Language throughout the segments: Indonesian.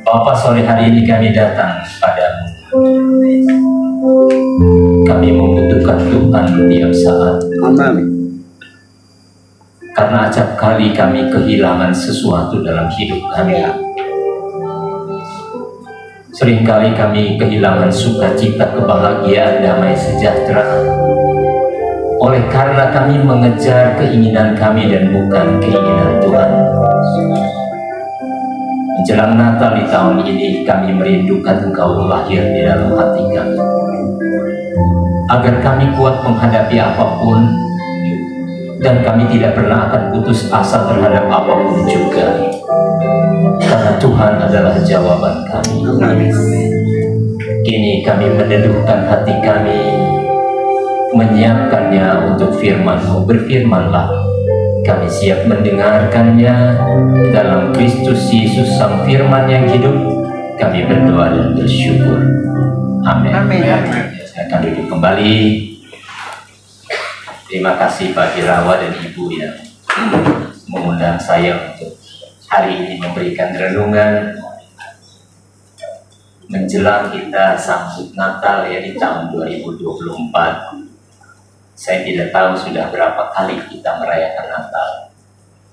Bapa, sore hari ini kami datang padamu. Kami membutuhkan Tuhan tiap saat. Amin. Karena acap kali kami kehilangan sesuatu dalam hidup kami. Seringkali kami kehilangan sukacita, kebahagiaan, damai sejahtera. Oleh karena kami mengejar keinginan kami dan bukan keinginan Tuhan. Menjelang Natal di tahun ini, kami merindukan Engkau lahir di dalam hati kami, agar kami kuat menghadapi apapun, dan kami tidak pernah akan putus asa terhadap apapun juga, karena Tuhan adalah jawaban kami. Kini kami meneduhkan hati kami, menyiapkannya untuk firman-Mu. Berfirmanlah, kami siap mendengarkannya. Dalam Kristus Yesus Sang Firman yang hidup, kami berdoa dan bersyukur. Amin. Silakan duduk kembali. Terima kasih Pak Irawa dan Ibu yang mengundang saya untuk hari ini memberikan renungan menjelang kita sambut Natal ya di tahun 2024. Saya tidak tahu sudah berapa kali kita merayakan Natal.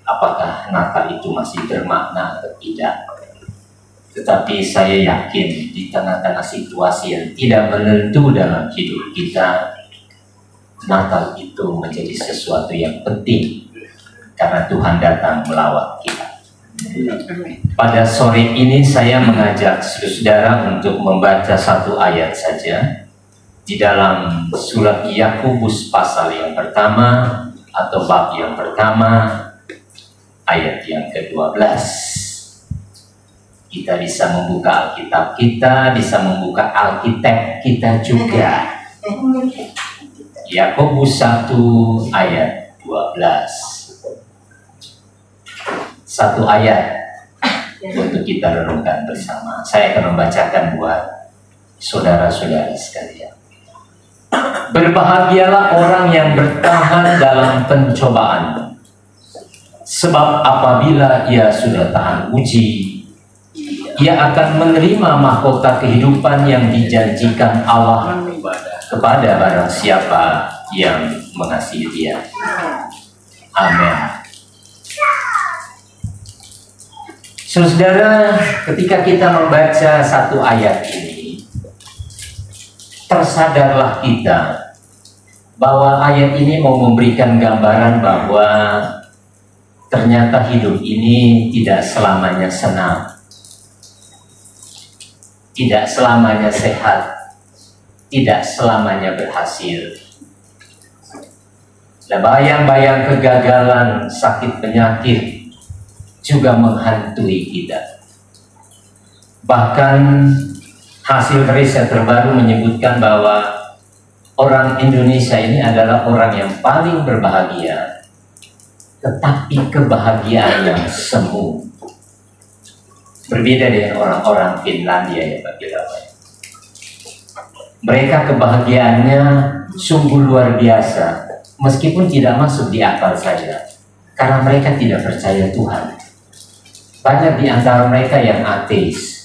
Apakah Natal itu masih bermakna atau tidak? Tetapi saya yakin di tengah-tengah situasi yang tidak menentu dalam hidup kita, Natal itu menjadi sesuatu yang penting karena Tuhan datang melawat kita. Pada sore ini saya mengajak saudara untuk membaca satu ayat saja di dalam surat Yakobus pasal yang pertama atau bab yang pertama ayat yang ke-12. Kita bisa membuka Alkitab kita, bisa membuka Alkitab kita juga. Yakobus 1 ayat 12. Satu ayat untuk kita renungkan bersama. Saya akan membacakan buat saudara-saudari sekalian. Berbahagialah orang yang bertahan dalam pencobaan, sebab apabila ia sudah tahan uji, ia akan menerima mahkota kehidupan yang dijanjikan Allah kepada barang siapa yang mengasihi Dia. Amin. Saudara, ketika kita membaca satu ayat ini, tersadarlah kita bahwa ayat ini mau memberikan gambaran bahwa ternyata hidup ini tidak selamanya senang, tidak selamanya sehat, tidak selamanya berhasil. Dan bayang-bayang kegagalan, sakit penyakit juga menghantui kita. Bahkan hasil riset terbaru menyebutkan bahwa orang Indonesia ini adalah orang yang paling berbahagia, tetapi kebahagiaan yang semu. Berbeda dengan orang-orang Finlandia ya Pak Irawan. Mereka kebahagiaannya sungguh luar biasa, meskipun tidak masuk di akal saya, karena mereka tidak percaya Tuhan. Banyak di antara mereka yang ateis.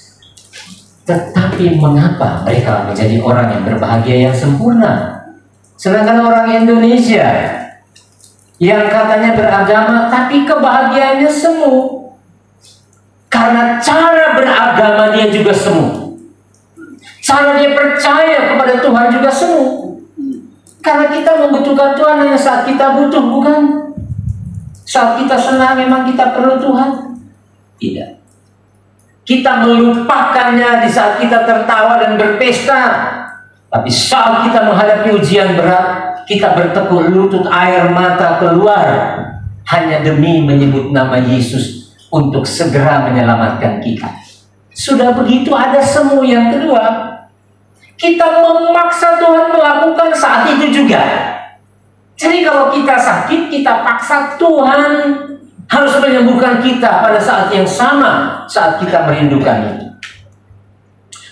Tetapi mengapa mereka menjadi orang yang berbahagia yang sempurna? Sedangkan orang Indonesia yang katanya beragama tapi kebahagiaannya semu. Karena cara beragama dia juga semu. Cara dia percaya kepada Tuhan juga semu. Karena kita membutuhkan Tuhan hanya saat kita butuh, bukan? Saat kita senang memang kita perlu Tuhan? Tidak. Kita melupakannya di saat kita tertawa dan berpesta. Tapi saat kita menghadapi ujian berat, kita bertekuk lutut, air mata keluar hanya demi menyebut nama Yesus untuk segera menyelamatkan kita. Sudah begitu ada semu yang kedua. Kita memaksa Tuhan melakukan saat itu juga. Jadi kalau kita sakit, kita paksa Tuhan harus menyembuhkan kita pada saat yang sama saat kita merindukan itu.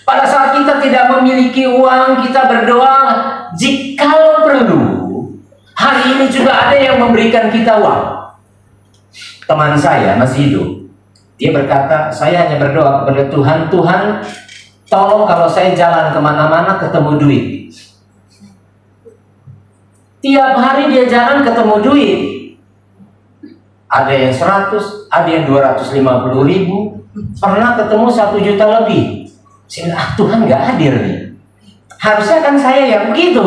Pada saat kita tidak memiliki uang, kita berdoa, jikalau perlu, hari ini juga ada yang memberikan kita uang. Teman saya masih hidup, Dia berkata, saya hanya berdoa kepada Tuhan, Tuhan tolong kalau saya jalan kemana-mana ketemu duit. Tiap hari dia jalan ketemu duit. Ada yang 100, ada yang 250.000, pernah ketemu 1 juta lebih. Saya bilang, Tuhan nggak hadir nih. Harusnya kan saya yang begitu.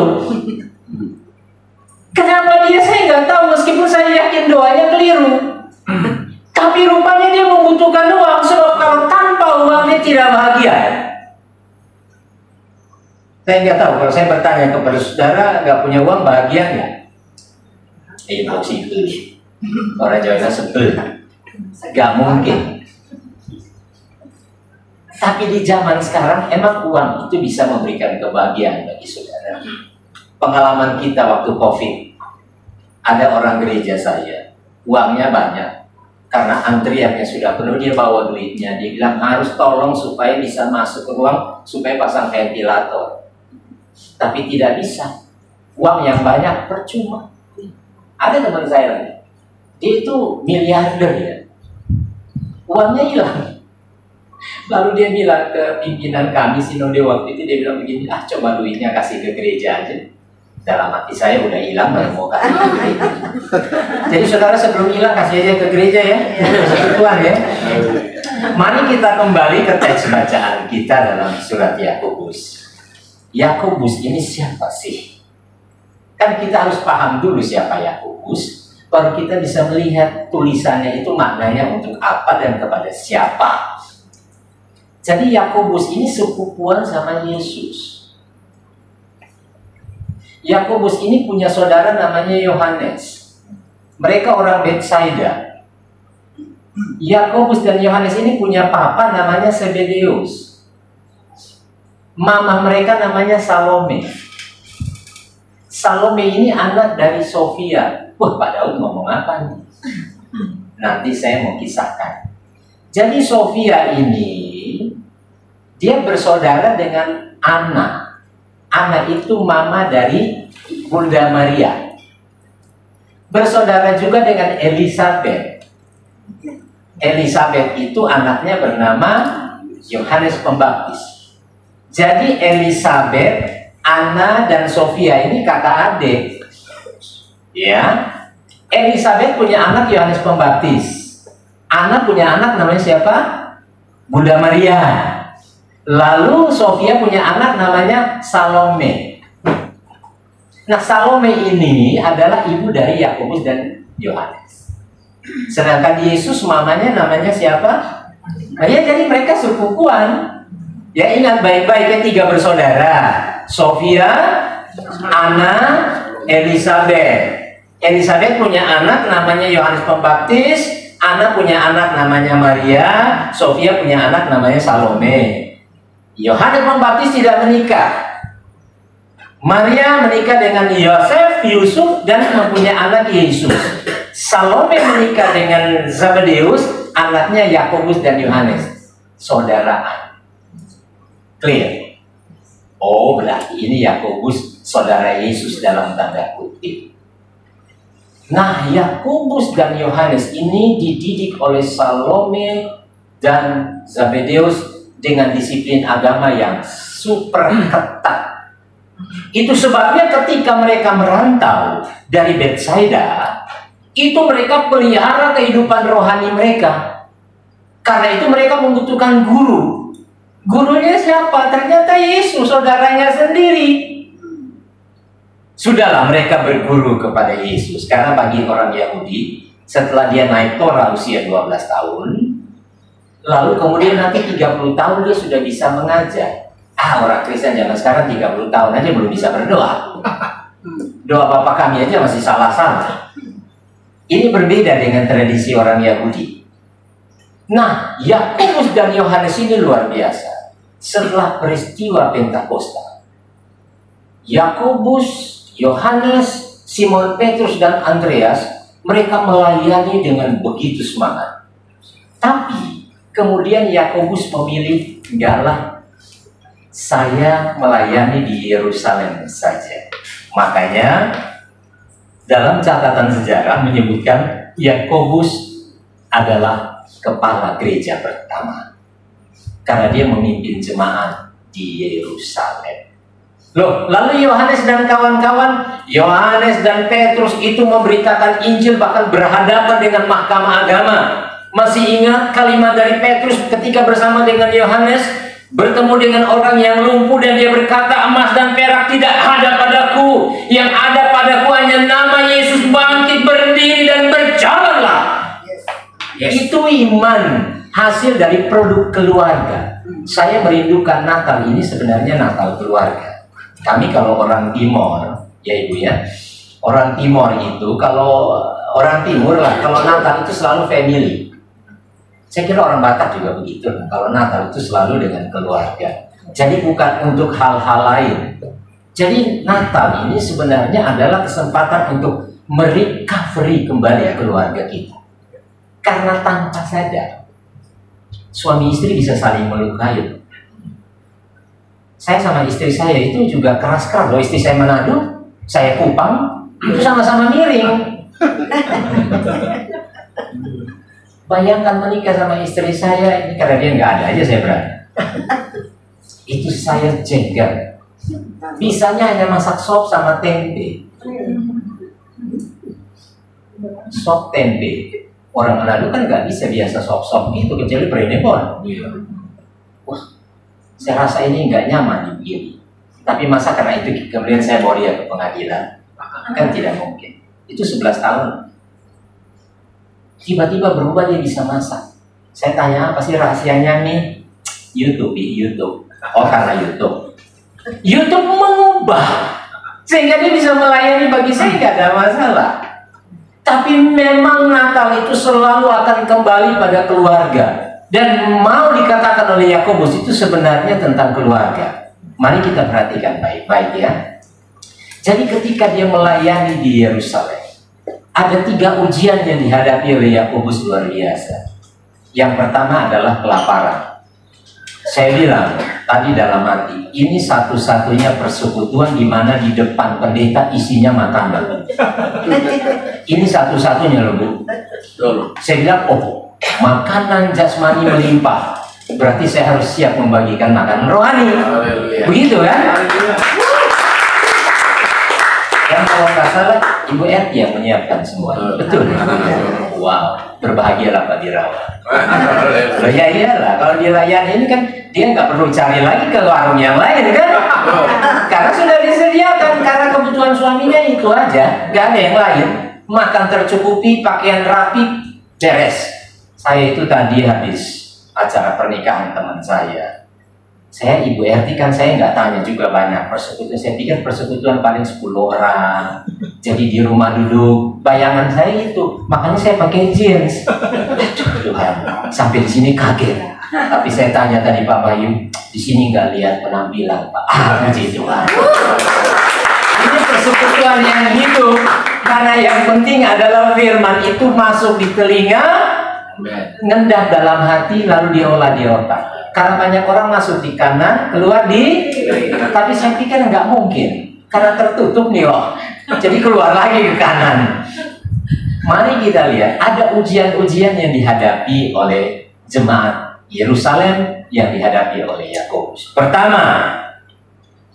Kenapa dia? Saya nggak tahu, meskipun saya yakin doanya keliru. Tapi rupanya dia membutuhkan uang, sebab kalau tanpa uang dia tidak bahagia. Saya nggak tahu, kalau saya bertanya kepada saudara, nggak punya uang bahagia nggak? Impossible. Orang Jawa sebel. Nggak mungkin. Tapi di zaman sekarang, emang uang itu bisa memberikan kebahagiaan bagi saudara. Pengalaman kita waktu COVID, ada orang gereja saya, uangnya banyak, karena antriannya sudah penuh, dia bawa duitnya, dia bilang harus tolong supaya bisa masuk ke ruang, supaya pasang ventilator. Tapi tidak bisa, uang yang banyak percuma. Ada teman saya lagi, dia itu miliarder ya, uangnya hilang. Lalu dia bilang ke pimpinan kami sinode waktu itu, dia bilang begini, coba duitnya kasih ke gereja aja. Dalam hati saya udah hilang, baru mau kasih ke gereja. Jadi saudara sebelum hilang kasih aja ke gereja ya, Tuhan ya. Mari kita kembali ke teks bacaan kita dalam surat Yakobus. Yakobus ini siapa sih? Kan kita harus paham dulu siapa Yakobus, baru kita bisa melihat tulisannya itu maknanya untuk apa dan kepada siapa. Jadi Yakobus ini sepupuan sama Yesus. Yakobus ini punya saudara namanya Yohanes. Mereka orang Betsaida. Yakobus dan Yohanes ini punya papa namanya Zebedeus. Mama mereka namanya Salome. Salome ini anak dari Sofia. Wah, Pak Daud ngomong apa nih? Nanti saya mau kisahkan. Jadi Sofia ini dia bersaudara dengan Anna. Anna itu mama dari Bunda Maria. Bersaudara juga dengan Elisabeth. Elisabeth itu anaknya bernama Yohanes Pembaptis. Jadi Elisabeth, Anna dan Sofia ini kakak adik. Ya. Elisabeth punya anak Yohanes Pembaptis. Anna punya anak namanya siapa? Bunda Maria. Lalu Sofia punya anak namanya Salome. Nah, Salome ini adalah ibu dari Yakobus dan Yohanes. Sedangkan Yesus mamanya namanya siapa? Nah, ya, jadi mereka sepupuan. Ya, ingat baik-baik ya, 3 bersaudara. Sofia, Anna, Elisabeth. Elisabeth punya anak namanya Yohanes Pembaptis. Anna punya anak namanya Maria. Sofia punya anak namanya Salome. Yohanes Pembaptis tidak menikah. Maria menikah dengan Yosef, Yusuf, dan mempunyai anak Yesus. Salome menikah dengan Zebedeus, anaknya Yakobus dan Yohanes. Saudaraan. Clear? Oh, berarti ini Yakobus saudara Yesus dalam tanda kutip. Nah, Yakobus dan Yohanes ini dididik oleh Salome dan Zebedeus dengan disiplin agama yang super ketat. Itu sebabnya ketika mereka merantau dari Betsaida, itu mereka pelihara kehidupan rohani mereka. Karena itu mereka membutuhkan guru. Gurunya siapa? Ternyata Yesus, saudaranya sendiri. Sudahlah mereka berguru kepada Yesus. Karena bagi orang Yahudi, setelah dia naik Torah usia 12 tahun, lalu kemudian nanti 30 tahun dia sudah bisa mengajar. Orang Kristen zaman sekarang 30 tahun aja belum bisa berdoa. Doa Bapa kami aja masih salah-salah. Ini berbeda dengan tradisi orang Yahudi. Nah, Yakobus dan Yohanes ini luar biasa. Setelah peristiwa Pentakosta, Yakobus, Yohanes, Simon Petrus dan Andreas, mereka melayani dengan begitu semangat. Tapi kemudian Yakobus memilih, enggaklah, saya melayani di Yerusalem saja. Makanya dalam catatan sejarah menyebutkan Yakobus adalah kepala gereja pertama. Karena dia memimpin jemaat di Yerusalem. Loh, lalu Yohanes dan kawan-kawan, Yohanes dan Petrus itu memberitakan Injil bahkan berhadapan dengan mahkamah agama. Masih ingat kalimat dari Petrus ketika bersama dengan Yohanes bertemu dengan orang yang lumpuh dan dia berkata, emas dan perak tidak ada padaku, yang ada padaku hanya nama Yesus, bangkit berdiri dan berjalanlah. Itu iman, hasil dari produk keluarga. Saya merindukan Natal ini sebenarnya Natal keluarga. Kami kalau orang Timor, ya Ibu ya, orang Timor itu kalau orang Timur lah, kalau Natal itu selalu family. Saya kira orang Batak juga begitu. Kalau Natal itu selalu dengan keluarga. Jadi bukan untuk hal-hal lain. Jadi Natal ini sebenarnya adalah kesempatan untuk merecovery kembali keluarga kita. Karena tanpa sadar, suami istri bisa saling melukai. Saya sama istri saya itu juga keras-keras loh. Istri saya Manado, saya Kupang, itu sama-sama miring. Bayangkan menikah sama istri saya, ini karena dia nggak ada aja saya berani. Itu saya jegal. Bisanya hanya masak sop sama tempe. Sop tempe. Orang Manado kan nggak bisa biasa sop-sop gitu, kecuali Prenebon. Wah, saya rasa ini nggak nyaman begini. Tapi masa karena itu kemudian saya bawa dia ke pengadilan? Kan tidak mungkin. Itu 11 tahun. Tiba-tiba berubah, dia bisa masak. Saya tanya, apa sih rahasianya nih? YouTube. Oh, karena YouTube mengubah sehingga dia bisa melayani. Bagi saya nggak ada masalah. Tapi memang Natal itu selalu akan kembali pada keluarga. Dan mau dikatakan oleh Yakobus itu sebenarnya tentang keluarga. Mari kita perhatikan baik-baik ya. Jadi ketika dia melayani di Yerusalem, ada 3 ujian yang dihadapi oleh Yakobus luar biasa. Yang pertama adalah kelaparan. Saya bilang tadi dalam hati, ini satu-satunya persekutuan di mana di depan pendeta isinya makanan. Ini satu-satunya loh Bu. Saya bilang, oh, makanan jasmani melimpah, berarti saya harus siap membagikan makanan rohani. Begitu kan? Dan kalau nggak salah, Ibu RT yang menyiapkan semua. Betul. Wow, berbahagialah Pak Dirawat. Loh ya iyalah, kalau dilayani ini kan dia nggak perlu cari lagi ke warung yang lain kan? Karena sudah disediakan, karena kebutuhan suaminya itu aja, nggak ada yang lain. Makan tercukupi, pakaian rapi, beres. Saya itu tadi habis acara pernikahan teman saya. Saya Ibu RT kan saya nggak tanya juga banyak persekutuan. Saya pikir persekutuan paling 10 orang. Jadi di rumah duduk. Bayangan saya itu, makanya saya pakai jeans. Tuhan, sampai di sini kaget. Tapi saya tanya tadi Pak Bayu, di sini nggak lihat penampilan Pak. Puji Tuhan. Ini persekutuan yang hidup. Karena yang penting adalah firman itu masuk di telinga, ngendap dalam hati, lalu diolah di otak. Karena banyak orang masuk di kanan, keluar di, tapi saya pikir nggak mungkin, karena tertutup nih loh. Jadi keluar lagi ke kanan. Mari kita lihat, ada ujian-ujian yang dihadapi oleh jemaat Yerusalem yang dihadapi oleh Yakobus. Pertama,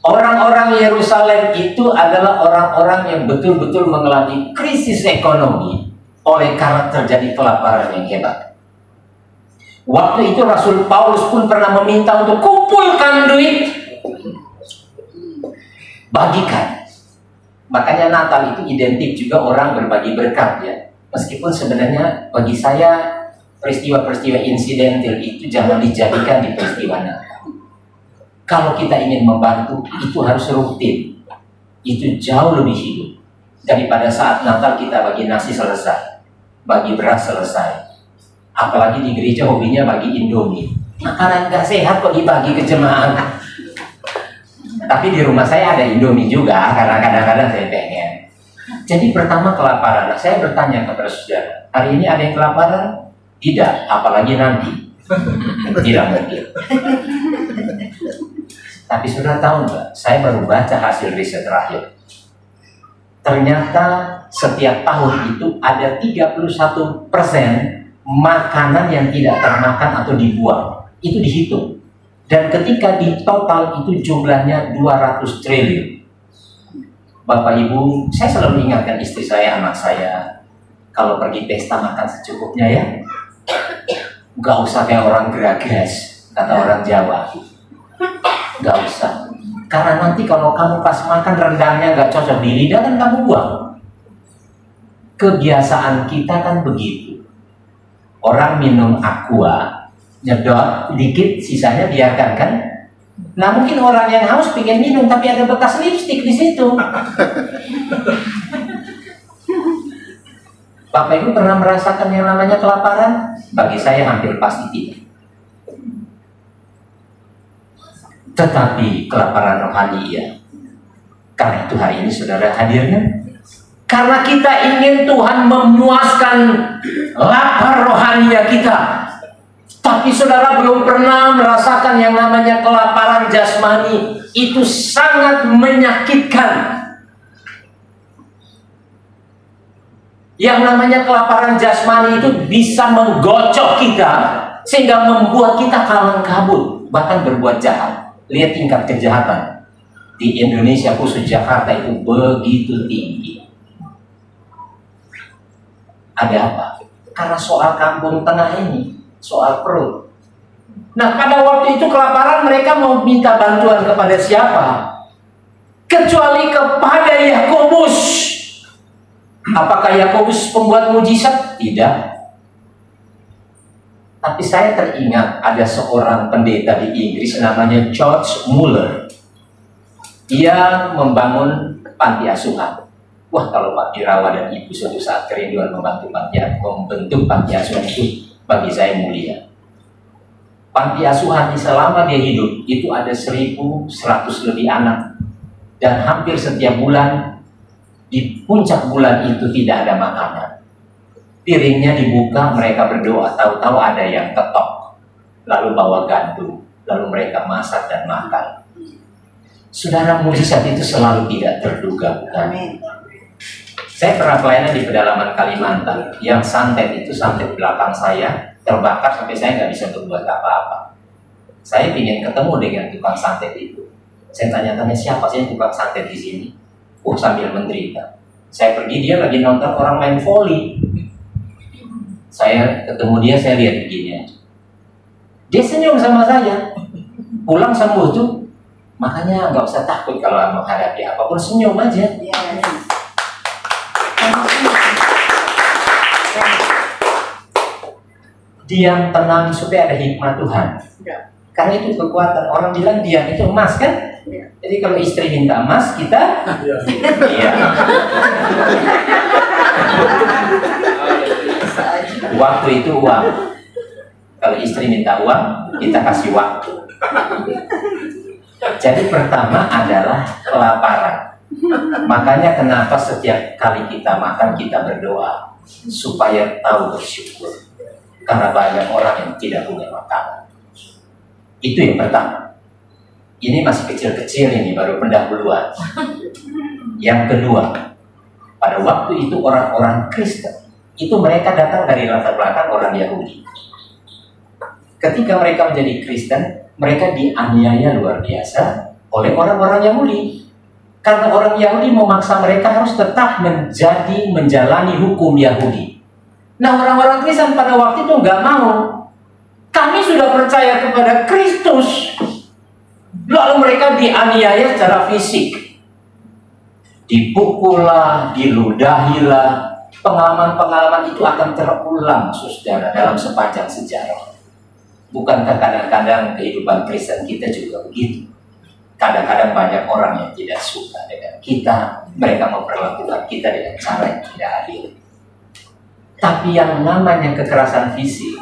orang-orang Yerusalem itu adalah orang-orang yang betul-betul mengalami krisis ekonomi oleh karena terjadi kelaparan yang hebat. Waktu itu Rasul Paulus pun pernah meminta untuk kumpulkan duit, bagikan. Makanya Natal itu identik juga orang berbagi berkat ya. Meskipun sebenarnya bagi saya peristiwa-peristiwa insidental itu jangan dijadikan di peristiwa Natal. Kalau kita ingin membantu, itu harus rutin. Itu jauh lebih hidup daripada saat Natal kita bagi nasi selesai, bagi beras selesai. Apalagi di gereja hobinya bagi Indomie. Makanan gak sehat kok dibagi ke jemaat. Tapi di rumah saya ada Indomie juga, karena kadang-kadang saya pengen. Jadi pertama kelaparan. Nah, saya bertanya kepada saudara, hari ini ada yang kelaparan? Tidak, apalagi nanti. Tidak mungkin. Tapi saudara tahu nggak? Saya baru baca hasil riset terakhir. Ternyata setiap tahun itu ada 31% makanan yang tidak termakan atau dibuang. Itu dihitung. Dan ketika di total itu jumlahnya 200 triliun. Bapak Ibu, saya selalu ingatkan istri saya, anak saya, kalau pergi pesta makan secukupnya ya. Gak usah kayak orang geragas, kata orang Jawa. Gak usah. Karena nanti kalau kamu pas makan rendangnya gak cocok di lidah, kan kamu buang. Kebiasaan kita kan begitu. Orang minum aqua, nyedot dikit, sisanya biarkan kan. Nah mungkin orang yang haus pengen minum tapi ada bekas lipstik di situ. Bapak Ibu pernah merasakan yang namanya kelaparan? Bagi saya hampir pasti tidak. Tetapi kelaparan rohani iya. Karena itu hari ini saudara hadirnya. Karena kita ingin Tuhan memuaskan lapar rohaninya kita. Tapi saudara belum pernah merasakan yang namanya kelaparan jasmani. Itu sangat menyakitkan. Yang namanya kelaparan jasmani itu bisa menggocok kita sehingga membuat kita kalang kabut, bahkan berbuat jahat. Lihat tingkat kejahatan di Indonesia, khusus Jakarta itu begitu tinggi. Ada apa? Karena soal kampung tengah ini, soal perut. Nah, pada waktu itu kelaparan, mereka mau minta bantuan kepada siapa? Kecuali kepada Yakobus. Apakah Yakobus pembuat mujizat? Tidak. Tapi saya teringat ada seorang pendeta di Inggris namanya George Muller. Dia membangun panti asuhan. Wah, kalau Pak Irawa dan Ibu suatu saat kerinduan membentuk panti asuhan itu bagi saya mulia. Panti asuhan selama dia hidup itu ada 1.100 lebih anak. Dan hampir setiap bulan, di puncak bulan itu tidak ada makanan. Piringnya dibuka, mereka berdoa, tahu-tahu ada yang ketok. Lalu bawa gandum, lalu mereka masak dan makan. Saudara, mujizat itu selalu tidak terduga, bukan? Saya pernah pelayanan di pedalaman Kalimantan. Yang santet itu, santet belakang saya, terbakar sampai saya nggak bisa berbuat apa-apa. Saya ingin ketemu dengan tukang santet itu. Saya tanya-tanya, siapa sih yang tukang santet di sini? Sambil menderita. Saya pergi, dia lagi nonton orang main volley. Saya ketemu dia, saya lihat begini. Dia senyum sama saya. Pulang sembuh tuh. Makanya nggak usah takut kalau menghadapi apapun, senyum aja. Diam, tenang, supaya ada hikmah Tuhan. Karena itu kekuatan. Orang bilang diam itu emas kan? Jadi kalau istri minta emas, kita iya. Waktu itu uang. Kalau istri minta uang, kita kasih waktu. Jadi pertama adalah kelaparan. Makanya kenapa setiap kali kita makan, kita berdoa supaya tahu bersyukur. Karena banyak orang yang tidak punya makanan. Itu yang pertama. Ini masih kecil-kecil, ini baru pendahuluan. Yang kedua, pada waktu itu orang-orang Kristen, itu mereka datang dari latar belakang orang Yahudi. Ketika mereka menjadi Kristen, mereka dianiaya luar biasa oleh orang-orang Yahudi. Karena orang Yahudi memaksa mereka harus tetap menjalani hukum Yahudi. Nah, orang-orang Kristen pada waktu itu nggak mau. Kami sudah percaya kepada Kristus. Lalu mereka dianiaya secara fisik. Dipukullah, diludahilah. Pengalaman-pengalaman itu akan terulang, saudara, dalam sepanjang sejarah. Bukankah kadang-kadang kehidupan Kristen kita juga begitu? Kadang-kadang banyak orang yang tidak suka dengan kita. Mereka memperlakukan kita dengan cara yang tidak adil. Tapi yang namanya kekerasan fisik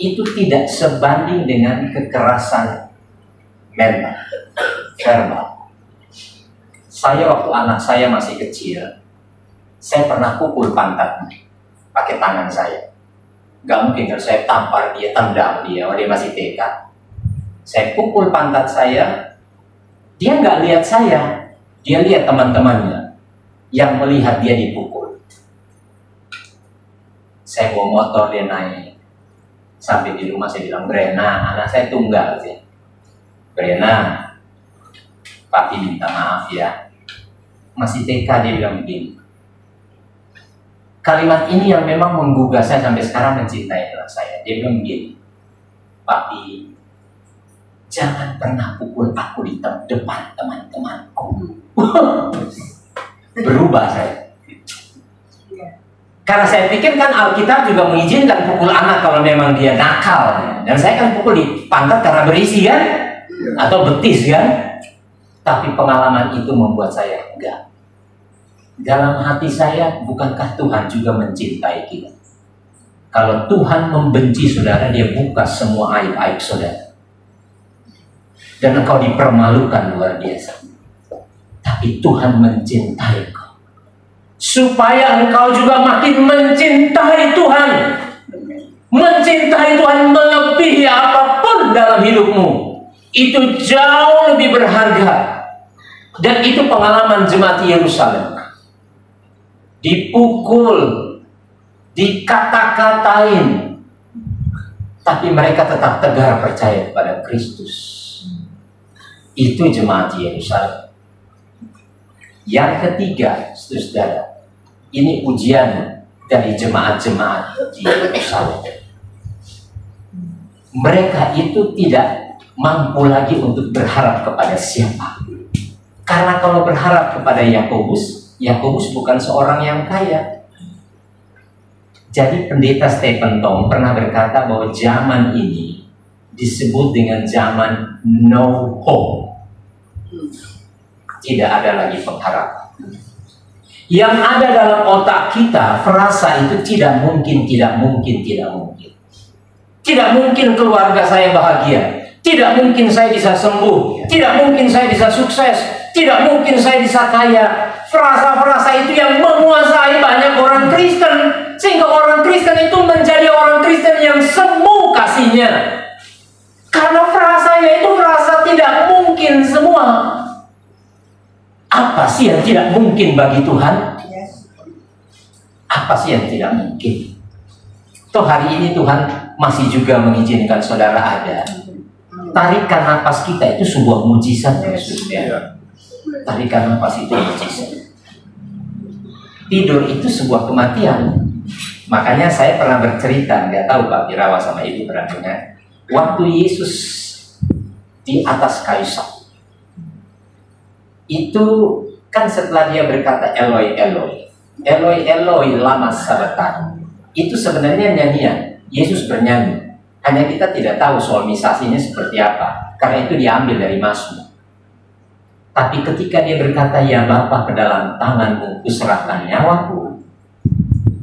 itu tidak sebanding dengan kekerasan mental, verbal. Saya waktu anak saya masih kecil, saya pernah pukul pantatnya pakai tangan saya. Gak mungkin kalau saya tampar dia, tendang dia, dia masih TK. Saya pukul pantat saya, dia nggak lihat saya, dia lihat teman-temannya yang melihat dia dipukul. Saya bawa motor, dia naik. Sampai di rumah saya bilang, Brena, anak saya tunggal sih. Brena, papi minta maaf ya. Masih TK dia bilang begini. Kalimat ini yang memang menggugah saya sampai sekarang mencintai anak saya. Dia bilang begini, papi, jangan pernah pukul aku di depan teman-temanku. Berubah saya. Karena saya pikir kan Alkitab juga mengizinkan pukul anak kalau memang dia nakal. Dan saya kan pukul di pantat karena berisi kan? Atau betis kan? Tapi pengalaman itu membuat saya enggak. Dalam hati saya, bukankah Tuhan juga mencintai kita? Kalau Tuhan membenci saudara, dia buka semua aib-aib saudara. Dan engkau dipermalukan luar biasa. Tapi Tuhan mencintai engkau. Supaya engkau juga makin mencintai Tuhan. Mencintai Tuhan melebihi apapun dalam hidupmu. Itu jauh lebih berharga. Dan itu pengalaman jemaat Yerusalem. Dipukul, dikata-katain, tapi mereka tetap tegar percaya kepada Kristus. Itu jemaat Yerusalem. Yang ketiga, saudara, ini ujian dari jemaat-jemaat di Yerusalem. Mereka itu tidak mampu lagi untuk berharap kepada siapa. Karena kalau berharap kepada Yakobus bukan seorang yang kaya. Jadi pendeta Stephen Tong pernah berkata bahwa zaman ini disebut dengan zaman no hope. Tidak ada lagi pengharapan. Yang ada dalam otak kita, frasa itu tidak mungkin. Tidak mungkin keluarga saya bahagia. Tidak mungkin saya bisa sembuh. Tidak mungkin saya bisa sukses. Tidak mungkin saya bisa kaya. Frasa-frasa itu yang menguasai banyak orang Kristen. Sehingga orang Kristen itu menjadi orang Kristen yang semu kasihnya. Karena frasanya itu frasa tidak mungkin semua. Apa sih yang tidak mungkin bagi Tuhan? Apa sih yang tidak mungkin? Toh hari ini Tuhan masih juga mengizinkan saudara ada. Tarikan napas kita itu sebuah mujizat, ya. Tarikan napas itu mujizat. Tidur itu sebuah kematian. Makanya saya pernah bercerita, nggak tahu Pak Birawa sama Ibu pernah dengar, waktu Yesus di atas kayu salib, itu kan setelah dia berkata Eloi Eloi, Eloi Eloi lama sabachthani, itu sebenarnya nyanyian. Yesus bernyanyi. Hanya kita tidak tahu solmisasinya seperti apa, karena itu diambil dari Mazmur. Tapi ketika dia berkata, ya Bapa, ke dalam tanganmu kuserahkan nyawaku,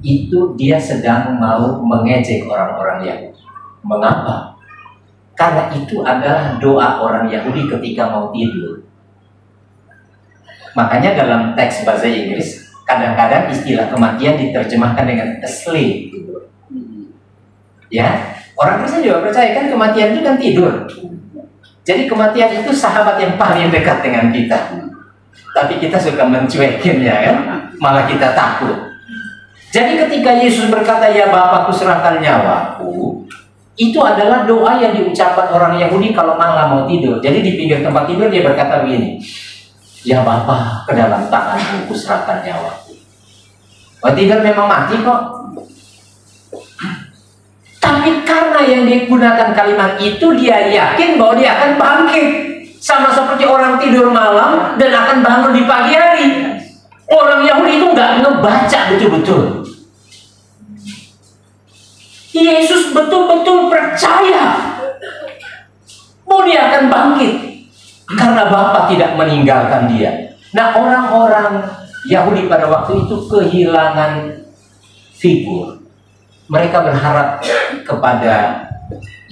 itu dia sedang mau mengejek orang-orang Yahudi. Mengapa? Karena itu adalah doa orang Yahudi ketika mau tidur. Makanya dalam teks bahasa Inggris, kadang-kadang istilah kematian diterjemahkan dengan asleep. Ya, orang Kristen juga percaya kan kematian itu kan tidur. Jadi kematian itu sahabat yang paling dekat dengan kita. Tapi kita suka mencuekin ya kan, malah kita takut. Jadi ketika Yesus berkata, ya Bapa, kuserahkan nyawaku, itu adalah doa yang diucapkan orang Yahudi kalau malam mau tidur. Jadi di pinggir tempat tidur dia berkata begini, ya Bapa, ke dalam tanganmu kuserahkan nyawaku. Oh, tidur memang mati kok. Tapi karena yang digunakan kalimat itu, dia yakin bahwa dia akan bangkit. Sama seperti orang tidur malam dan akan bangun di pagi hari. Orang Yahudi itu nggak ngebaca betul-betul. Yesus betul-betul percaya bahwa dia akan bangkit. Karena Bapa tidak meninggalkan dia. Nah, orang-orang Yahudi pada waktu itu kehilangan figur. Mereka berharap kepada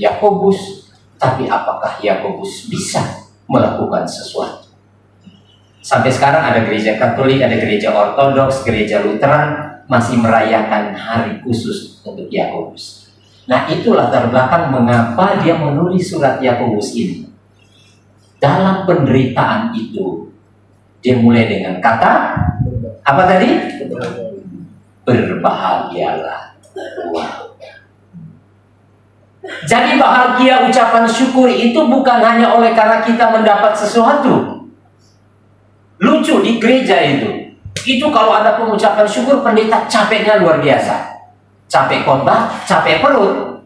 Yakobus, tapi apakah Yakobus bisa melakukan sesuatu? Sampai sekarang ada gereja Katolik, ada gereja Ortodoks, gereja Lutheran masih merayakan hari khusus untuk Yakobus. Nah, itu latar belakang mengapa dia menulis surat Yakobus ini. Dalam penderitaan itu, dia mulai dengan kata apa tadi? Berbahagialah. Wow. Jadi bahagia ucapan syukur itu bukan hanya oleh karena kita mendapat sesuatu. Lucu di gereja itu kalau ada pengucapan syukur, pendeta capeknya luar biasa. Capek khotbah, capek perut,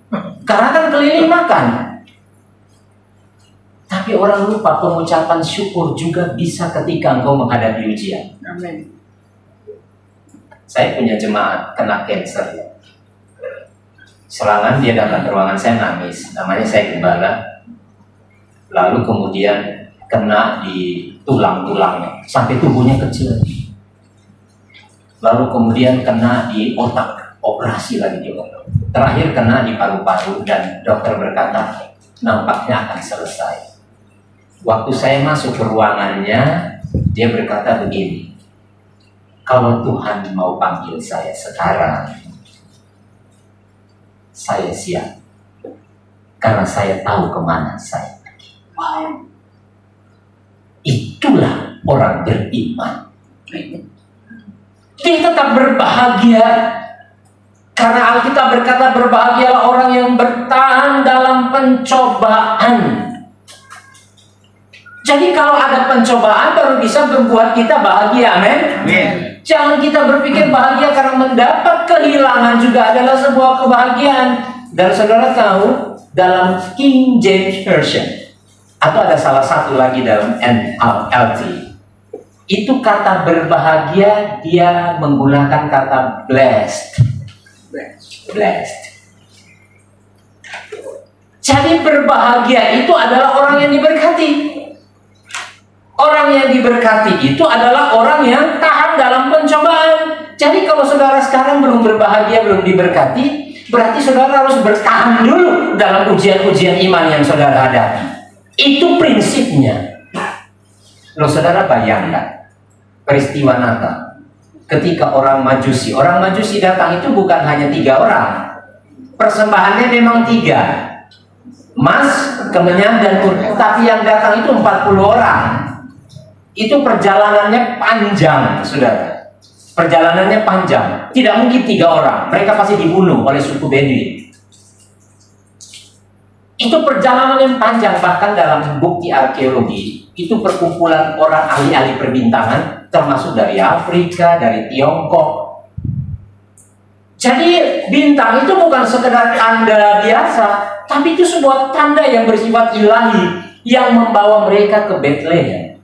karena kan keliling makan. Tapi orang lupa pengucapan syukur juga bisa ketika engkau menghadapi ujian. Amin. Saya punya jemaat kena cancer. Serangan dia datang ke ruangan saya nangis. Namanya saya gembala. Lalu kemudian kena di tulang-tulangnya sampai tubuhnya kecil. Lalu kemudian kena di otak, operasi lagi di otak. Terakhir kena di paru-paru dan dokter berkata nampaknya akan selesai. Waktu saya masuk ke ruangannya, dia berkata begini, kalau Tuhan mau panggil saya sekarang, saya siap. Karena saya tahu kemana saya pergi. Wow. Itulah orang beriman. Dia tetap berbahagia. Karena Alkitab berkata berbahagialah orang yang bertahan dalam pencobaan. Jadi kalau ada pencobaan baru bisa membuat kita bahagia, amin? Jangan kita berpikir bahagia karena mendapat kehilangan juga adalah sebuah kebahagiaan. Dan saudara tahu dalam King James Version atau ada salah satu lagi dalam NLT, itu kata berbahagia dia menggunakan kata blessed. Blessed. Jadi berbahagia itu adalah orang yang diberkati. Orang yang diberkati itu adalah orang yang tahan dalam pencobaan. Jadi kalau saudara sekarang belum berbahagia, belum diberkati, berarti saudara harus bertahan dulu dalam ujian-ujian iman yang saudara hadapi. Itu prinsipnya. Loh saudara bayangkan peristiwa Natal. Ketika orang Majusi datang itu bukan hanya 3 orang. Persembahannya memang 3. Emas, kemenyan, dan mur. Tapi yang datang itu 40 orang. Itu perjalanannya panjang, saudara. Perjalanannya panjang. Tidak mungkin 3 orang. Mereka pasti dibunuh oleh suku Bedouin. Itu perjalanan yang panjang. Bahkan dalam bukti arkeologi, itu perkumpulan orang ahli-ahli perbintangan, termasuk dari Afrika, dari Tiongkok. Jadi bintang itu bukan sekedar tanda biasa, tapi itu sebuah tanda yang bersifat ilahi yang membawa mereka ke Bethlehem.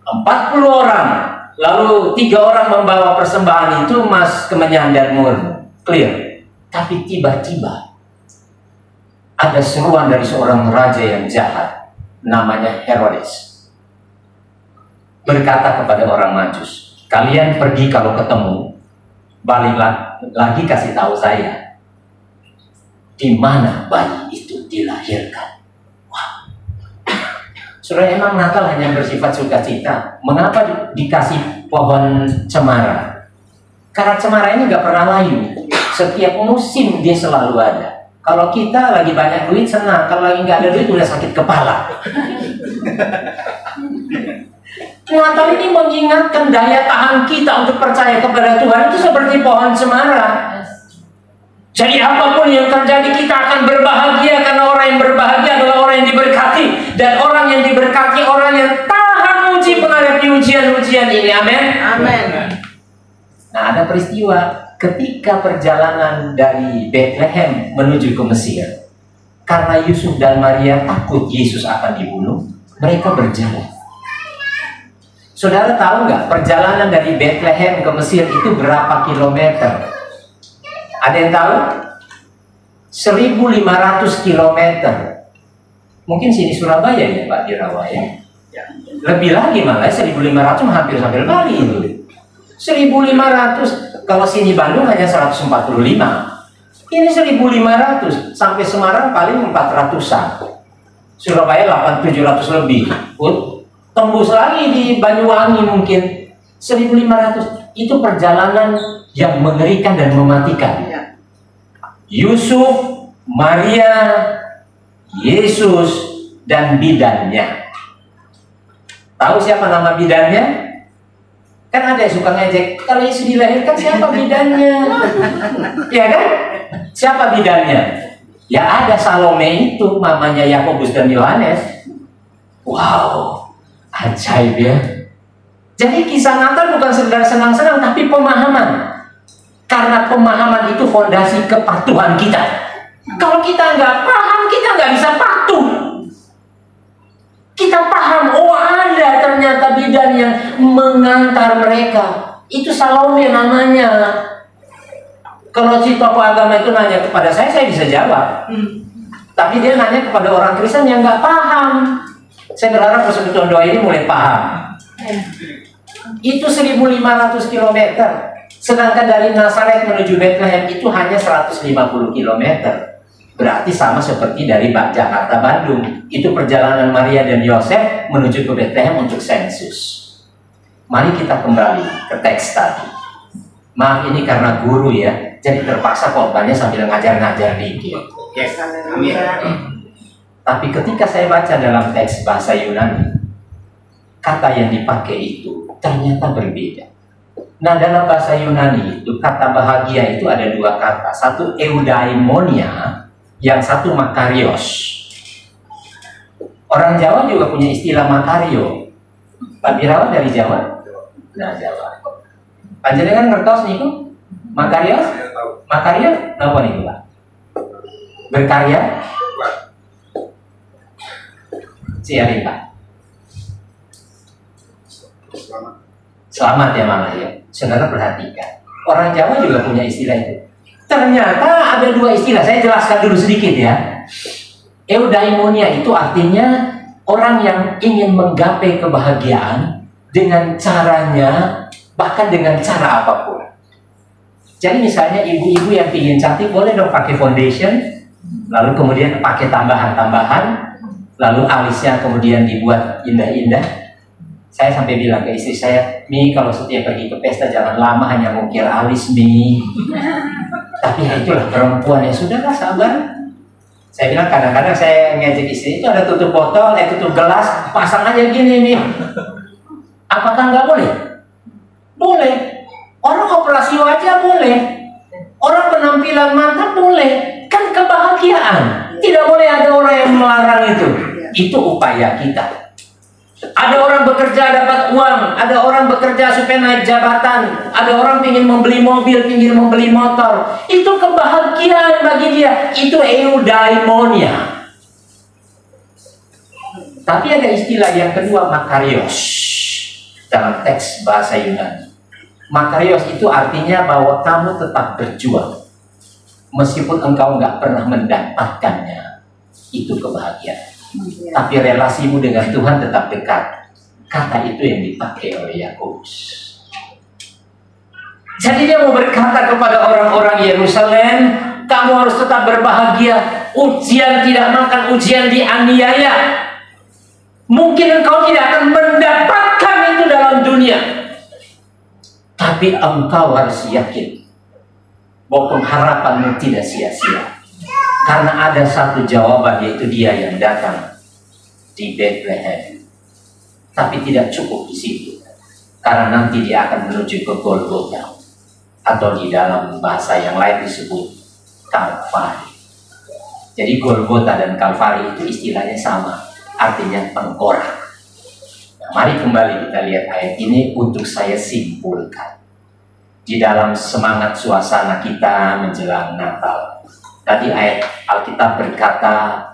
40 orang, lalu 3 orang membawa persembahan itu emas, kemenyan, dan mur. Clear. Tapi tiba-tiba ada seruan dari seorang raja yang jahat, namanya Herodes. Berkata kepada orang Majus, kalian pergi kalau ketemu, balik lagi kasih tahu saya di mana bayi itu dilahirkan. Saudara, emang Natal hanya bersifat sukacita. Mengapa dikasih pohon cemara? Karena cemara ini nggak pernah layu. Setiap musim dia selalu ada. Kalau kita lagi banyak duit senang, kalau lagi nggak ada duit udah sakit kepala. Natal ini mengingatkan daya tahan kita untuk percaya kepada Tuhan itu seperti pohon cemara. Jadi apapun yang terjadi kita akan berbahagia karena orang yang berbahagia adalah orang yang diberkati. Dan orang yang diberkati orang yang tahan uji menghadapi ujian-ujian ini. Amin. Amin. Nah, ada peristiwa ketika perjalanan dari Bethlehem menuju ke Mesir. Karena Yusuf dan Maria takut Yesus akan dibunuh, mereka berjalan. Saudara tahu nggak perjalanan dari Bethlehem ke Mesir itu berapa kilometer? Ada yang tahu? 1.500 kilometer. Mungkin sini Surabaya ya Pak Dirawa ya. Lebih lagi malah 1.500 hampir sampai Bali itu. 1.500 kalau sini Bandung hanya 145. Ini 1.500 sampai Semarang paling 400-an. Surabaya 700 lebih. Tembus lagi di Banyuwangi mungkin 1.500. Itu perjalanan yang mengerikan dan mematikan. Yusuf, Maria, Yesus, dan bidannya. Tahu siapa nama bidannya? Kan ada yang suka ngejek, kalau Yesus dilahirkan siapa bidannya? Ya kan? Siapa bidannya? Ya ada Salome itu, mamanya Yakobus dan Yohanes. Wow, ajaib ya. Jadi kisah Natal bukan sekedar senang-senang, tapi pemahaman. Karena pemahaman itu fondasi kepatuhan kita. Kalau kita nggak paham, kita nggak bisa patuh. Kita paham, oh ada ternyata bidan yang mengantar mereka. Itu Salome namanya. Kalau si tokoh agama itu nanya kepada saya bisa jawab. Tapi dia nanya kepada orang Kristen yang nggak paham. Saya berharap persekutuan doa ini mulai paham. Itu 1.500 km. Sedangkan dari Nazaret menuju Bethlehem itu hanya 150 km. Berarti sama seperti dari Jakarta Bandung. Itu perjalanan Maria dan Yosef menuju ke Bethlehem untuk sensus. Mari kita kembali ke teks tadi. Maaf ini karena guru ya, jadi terpaksa korbannya sambil ngajar-ngajar dikit. Yes. Amin. Tapi ketika saya baca dalam teks bahasa Yunani, kata yang dipakai itu ternyata berbeda. Nah, dalam bahasa Yunani itu kata bahagia itu ada dua kata. Satu eudaimonia, yang satu makarios. Orang Jawa juga punya istilah makario. Pak Birawa dari Jawa? Nah, Jawa. Panjenengan ngertos niku? Makarios? Makario napa niku, Pak? Berkarya? Siarin, Pak. Selamat ya malah ya. Saudara perhatikan. Orang Jawa juga punya istilah itu. Ternyata ada dua istilah. Saya jelaskan dulu sedikit ya. Eudaimonia itu artinya orang yang ingin menggapai kebahagiaan dengan caranya, bahkan dengan cara apapun. Jadi misalnya ibu-ibu yang ingin cantik boleh dong pakai foundation, lalu kemudian pakai tambahan-tambahan, lalu alisnya kemudian dibuat indah-indah. Saya sampai bilang ke istri saya, Mi, kalau setiap pergi ke pesta jangan lama hanya mengukir alis, Mi. Tapi ya itulah perempuan, ya sudahlah sabar. Saya bilang kadang-kadang saya ngejek istri itu ada tutup botol, tutup gelas, pasang aja gini, Mi. Apakah nggak boleh? Boleh. Orang operasi wajah boleh. Orang penampilan mantap boleh. Kan kebahagiaan. Tidak boleh ada orang yang melarang itu. Itu upaya kita. Ada orang bekerja dapat uang, ada orang bekerja supaya naik jabatan, ada orang ingin membeli mobil, ingin membeli motor. Itu kebahagiaan bagi dia. Itu eudaimonia. Tapi ada istilah yang kedua, makarios. Dalam teks bahasa Yunani. Makarios itu artinya bahwa kamu tetap berjuang. Meskipun engkau nggak pernah mendapatkannya. Itu kebahagiaan. Tapi relasimu dengan Tuhan tetap dekat. Kata itu yang dipakai oleh Yakobus. Jadi dia mau berkata kepada orang-orang Yerusalem, kamu harus tetap berbahagia. Ujian tidak makan ujian dianiaya. Mungkin engkau tidak akan mendapatkan itu dalam dunia, tapi engkau harus yakin bahwa pengharapanmu tidak sia-sia. Karena ada satu jawaban, yaitu dia yang datang di Bethlehem. Tapi tidak cukup di situ. Karena nanti dia akan menuju ke Golgota. Atau di dalam bahasa yang lain disebut Kalvari. Jadi Golgota dan Kalvari itu istilahnya sama. Artinya tengkorak. Nah, mari kembali kita lihat ayat ini untuk saya simpulkan. Di dalam semangat suasana kita menjelang Natal. Tadi ayat Alkitab berkata,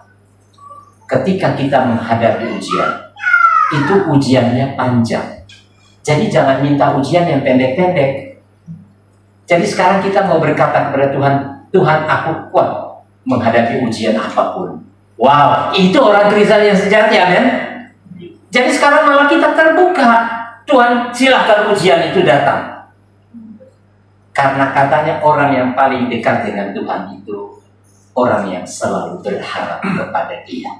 ketika kita menghadapi ujian, itu ujiannya panjang. Jadi jangan minta ujian yang pendek-pendek. Jadi sekarang kita mau berkata kepada Tuhan, Tuhan aku kuat menghadapi ujian apapun. Wow, itu orang Kristen yang sejati, amin. Jadi sekarang malah kita terbuka. Tuhan silahkan ujian itu datang. Karena katanya orang yang paling dekat dengan Tuhan itu orang yang selalu berharap kepada Dia.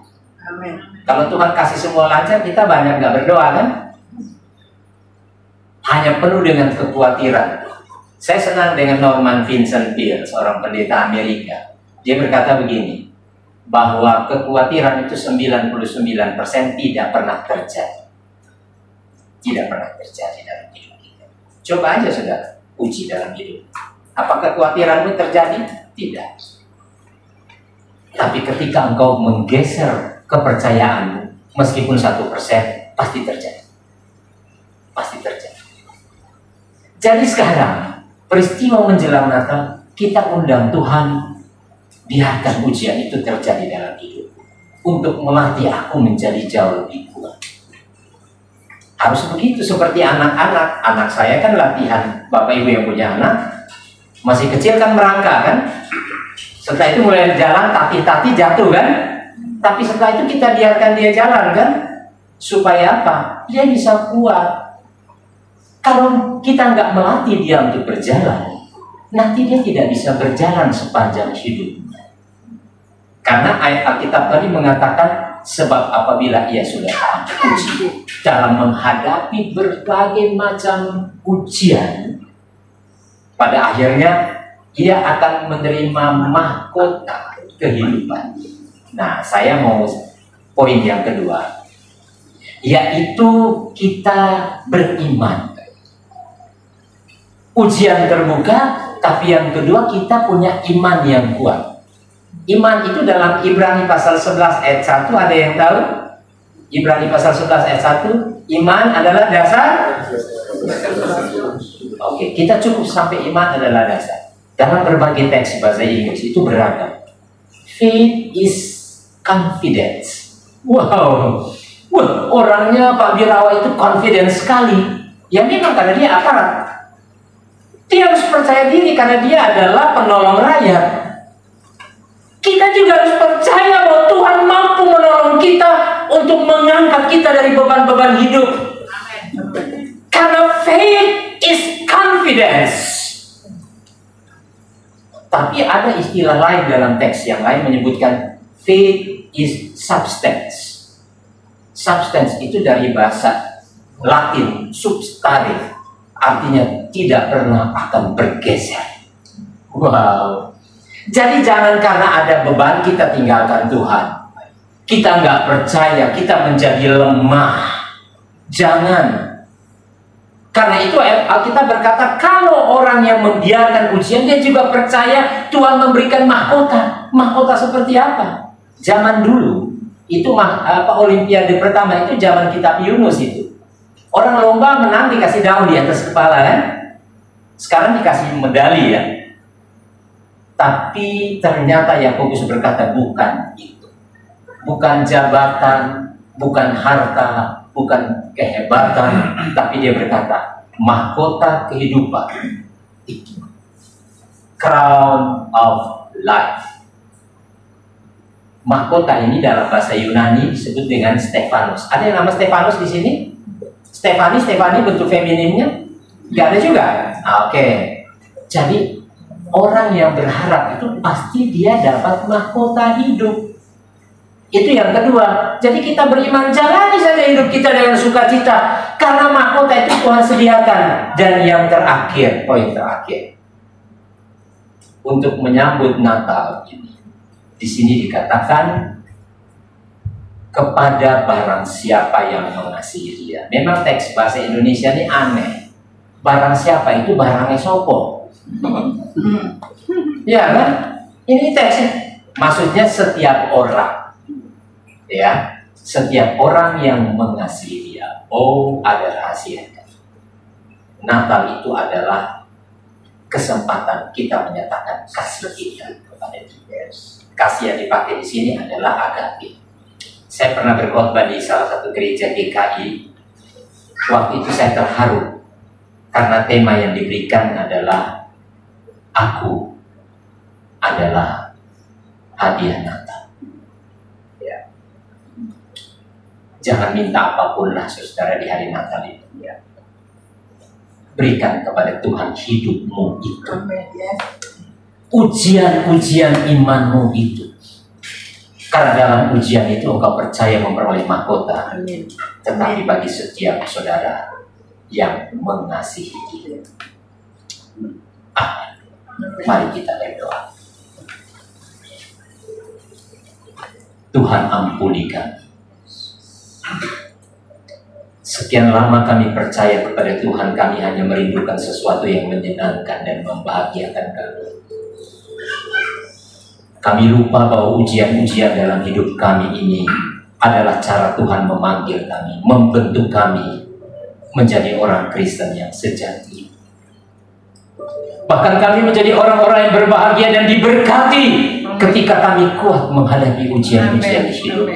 Amin. Kalau Tuhan kasih semua lancar, kita banyak nggak berdoa kan? Hanya penuh dengan kekhawatiran. Saya senang dengan Norman Vincent Peale, seorang pendeta Amerika. Dia berkata begini, bahwa kekhawatiran itu 99% tidak pernah terjadi. Tidak pernah terjadi dalam hidup kita. Coba aja saudara, uji dalam hidup. Apakah kekhawatiranmu terjadi? Tidak. Tapi ketika engkau menggeser kepercayaanmu, meskipun 1%, pasti terjadi. Pasti terjadi. Jadi sekarang, peristiwa menjelang Natal, kita undang Tuhan, biarkan ujian itu terjadi dalam hidup, untuk melatih aku menjadi jauh lebih kuat. Harus begitu, seperti anak-anak. Anak saya kan latihan, Bapak Ibu yang punya anak, masih kecil kan merangkak kan. Setelah itu mulai jalan, tati-tati jatuh kan. Tapi setelah itu kita biarkan dia jalan kan. Supaya apa? Dia bisa kuat. Kalau kita nggak melatih dia untuk berjalan, nanti dia tidak bisa berjalan sepanjang hidupnya. Karena ayat Alkitab tadi mengatakan, sebab apabila ia sudah uji dalam menghadapi berbagai macam ujian, pada akhirnya ia akan menerima mahkota kehidupan. Nah, saya mau poin yang kedua, yaitu kita beriman. Ujian terbuka, tapi yang kedua kita punya iman yang kuat. Iman itu dalam Ibrani pasal 11 ayat 1, ada yang tahu? Ibrani pasal 11 ayat 1, iman adalah dasar. Oke, kita cukup sampai iman adalah dasar. Dalam berbagai teks bahasa Inggris itu beragam. Faith is confidence. Wow, orangnya Pak Birawa itu confident sekali. Ya memang karena dia aparat. Dia harus percaya diri karena dia adalah penolong rakyat. Kita juga harus percaya bahwa Tuhan mampu menolong kita untuk mengangkat kita dari beban-beban hidup. Karena faith is confidence. Tapi ada istilah lain dalam teks yang lain menyebutkan faith is substance. Substance itu dari bahasa Latin, substare, artinya tidak pernah akan bergeser. Wow. Jadi jangan karena ada beban kita tinggalkan Tuhan. Kita nggak percaya, kita menjadi lemah. Jangan. Karena itu Alkitab berkata, kalau orang yang membiarkan ujian, dia juga percaya Tuhan memberikan mahkota. Mahkota seperti apa? Zaman dulu, itu Olimpiade pertama itu zaman kitab Yunus itu. Orang lomba menang dikasih daun di atas kepala kan? Sekarang dikasih medali ya. Tapi ternyata Yakobus berkata bukan itu. Bukan jabatan, bukan harta, bukan kehebatan, tapi dia berkata mahkota kehidupan itu, crown of life. Mahkota ini dalam bahasa Yunani disebut dengan Stefanus. Ada yang nama Stefanus di sini? Stefani bentuk feminimnya? Gak ada juga? Oke. Jadi orang yang berharap itu pasti dia dapat mahkota hidup. Itu yang kedua. Jadi kita beriman, jalani saja hidup kita dengan sukacita, karena mahkota itu Tuhan sediakan. Dan yang terakhir, poin terakhir, untuk menyambut Natal ini, di sini dikatakan kepada barang siapa yang mengasihi dia. Memang teks bahasa Indonesia ini aneh. Barang siapa itu barangnya sopo. Ya kan? Ini teksnya. Maksudnya setiap orang. Ya, setiap orang yang mengasihi dia. Oh, ada rahasianya. Natal itu adalah kesempatan kita menyatakan kasih kita kepada dia. Kasih yang dipakai di sini adalah agape. Saya pernah berkhotbah di salah satu gereja GKI. Waktu itu saya terharu karena tema yang diberikan adalah aku adalah hadiah Natal. Ya. Jangan minta apapun lah saudara di hari Natal itu. Ya. Berikan kepada Tuhan hidupmu itu. Ujian-ujian imanmu itu. Karena dalam ujian itu engkau percaya memperoleh mahkota. Tetapi bagi setiap saudara yang mengasihi dia. Mari kita berdoa. Tuhan ampuni kami. Sekian lama kami percaya kepada Tuhan, kami hanya merindukan sesuatu yang menyenangkan dan membahagiakan kami. Kami lupa bahwa ujian-ujian dalam hidup kami ini adalah cara Tuhan memanggil kami, membentuk kami menjadi orang Kristen yang sejati. Bahkan kami menjadi orang-orang yang berbahagia dan diberkati ketika kami kuat menghadapi ujian-ujian hidup.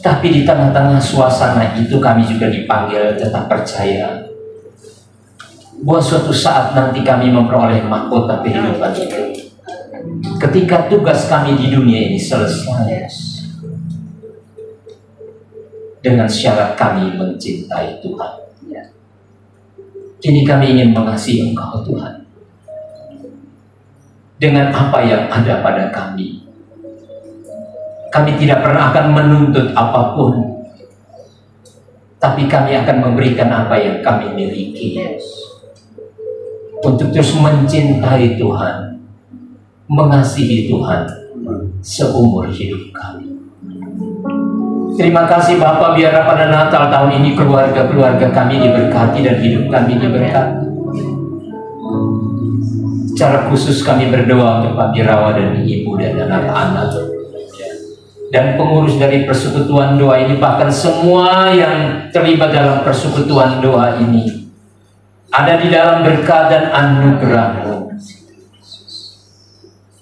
Tapi di tengah-tengah suasana itu kami juga dipanggil tetap percaya bahwa suatu saat nanti kami memperoleh mahkota kehidupan itu. Ketika tugas kami di dunia ini selesai, dengan syarat kami mencintai Tuhan. Kini kami ingin mengasihi Engkau Tuhan dengan apa yang ada pada kami. Kami tidak pernah akan menuntut apapun, tapi kami akan memberikan apa yang kami miliki untuk terus mencintai Tuhan, mengasihi Tuhan seumur hidup kami. Terima kasih Bapak, biarlah pada Natal tahun ini keluarga-keluarga kami diberkati dan hidup kami diberkati. Secara khusus kami berdoa untuk Pak Birawa dan Ibu dan anak-anak dan pengurus dari persekutuan doa ini, bahkan semua yang terlibat dalam persekutuan doa ini ada di dalam berkat dan anugerah-Mu.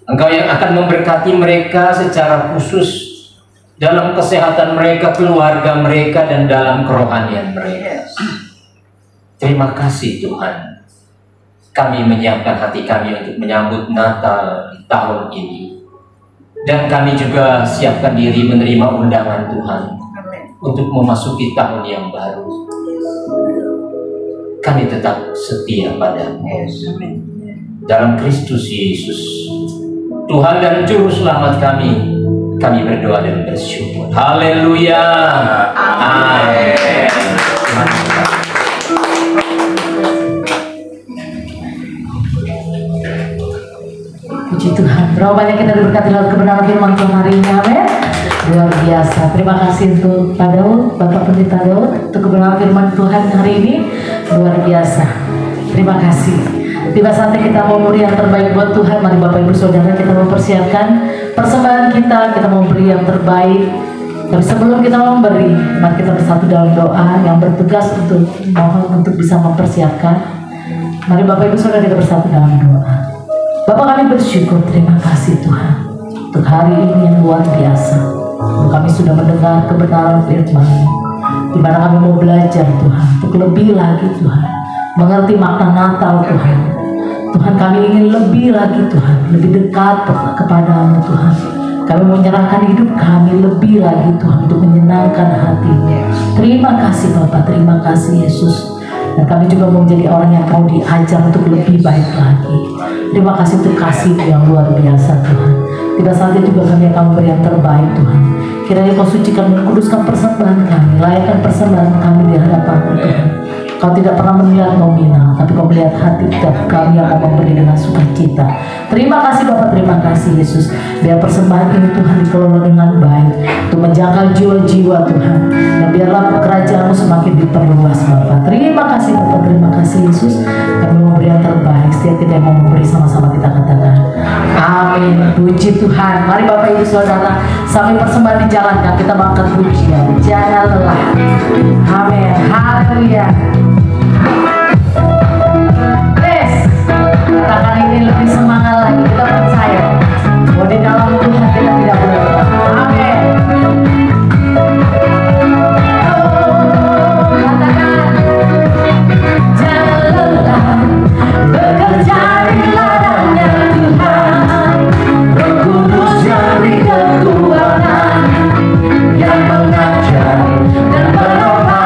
Engkau yang akan memberkati mereka secara khusus dalam kesehatan mereka, keluarga mereka, dan dalam kerohanian mereka. Terima kasih Tuhan. Kami menyiapkan hati kami untuk menyambut Natal di tahun ini. Dan kami juga siapkan diri menerima undangan Tuhan untuk memasuki tahun yang baru. Kami tetap setia padamu. Dalam Kristus Yesus, Tuhan dan Juru Selamat kami berdoa dan bersyukur. Haleluya. Amin. Puji Tuhan. Berapa banyak kita diberkati dalam kebenaran firman Tuhan hari ini. Amin. Luar biasa. Terima kasih untuk Pak Daud, Bapak Pendeta Daud, untuk kebenaran firman Tuhan hari ini. Luar biasa. Terima kasih. Tiba saatnya kita mau memberi yang terbaik buat Tuhan. Mari Bapak Ibu Saudara, kita mempersiapkan persembahan kita mau beri yang terbaik. Tapi sebelum kita memberi, mari kita bersatu dalam doa yang bertugas untuk bisa mempersiapkan. Mari Bapak Ibu Saudara, kita bersatu dalam doa. Bapak, kami bersyukur, terima kasih Tuhan untuk hari ini yang luar biasa. Kami sudah mendengar kebenaran firman, di mana kami mau belajar Tuhan untuk lebih lagi Tuhan mengerti makna Natal Tuhan. Tuhan, kami ingin lebih lagi Tuhan, lebih dekat kepadamu Tuhan. Kami menyerahkan hidup kami lebih lagi Tuhan untuk menyenangkan hati-Mu. Terima kasih Bapak, terima kasih Yesus. Dan kami juga mau menjadi orang yang mau diajar untuk lebih baik lagi. Terima kasih untuk kasih yang luar biasa Tuhan. Tidak saja juga kami akan memberi yang terbaik Tuhan. Kiranya Kau sucikan dan kuduskan persembahan kami, layakkan persembahan kami di hadapan-Mu Tuhan. Kau tidak pernah melihat nominal, tapi Kau melihat hati kami yang mau memberi dengan sukacita. Terima kasih Bapak, terima kasih Yesus. Biar persembahan ini Tuhan dikelola dengan baik untuk menjaga jiwa-jiwa Tuhan. Dan biarlah kerajaan-Mu semakin diperluas Bapak. Terima kasih Bapak, terima kasih Yesus. Kami mau memberi yang terbaik. Setiap kita yang mau memberi, sama-sama kita katakan amin. Puji Tuhan. Mari Bapak Ibu Saudara, sambil persembahan dijalankan, kita makan pujian. Jangan lelah. Amin. Haleluya. Yes, katakan ini lebih semangat lagi. Kita percaya bahwa di dalam Tuhan kita tidak boleh lelah. Amin. Katakan jangan lelah bekerja di ladangnya Tuhan. Roh Kudus dari kekuatan yang mengajar dan menopang.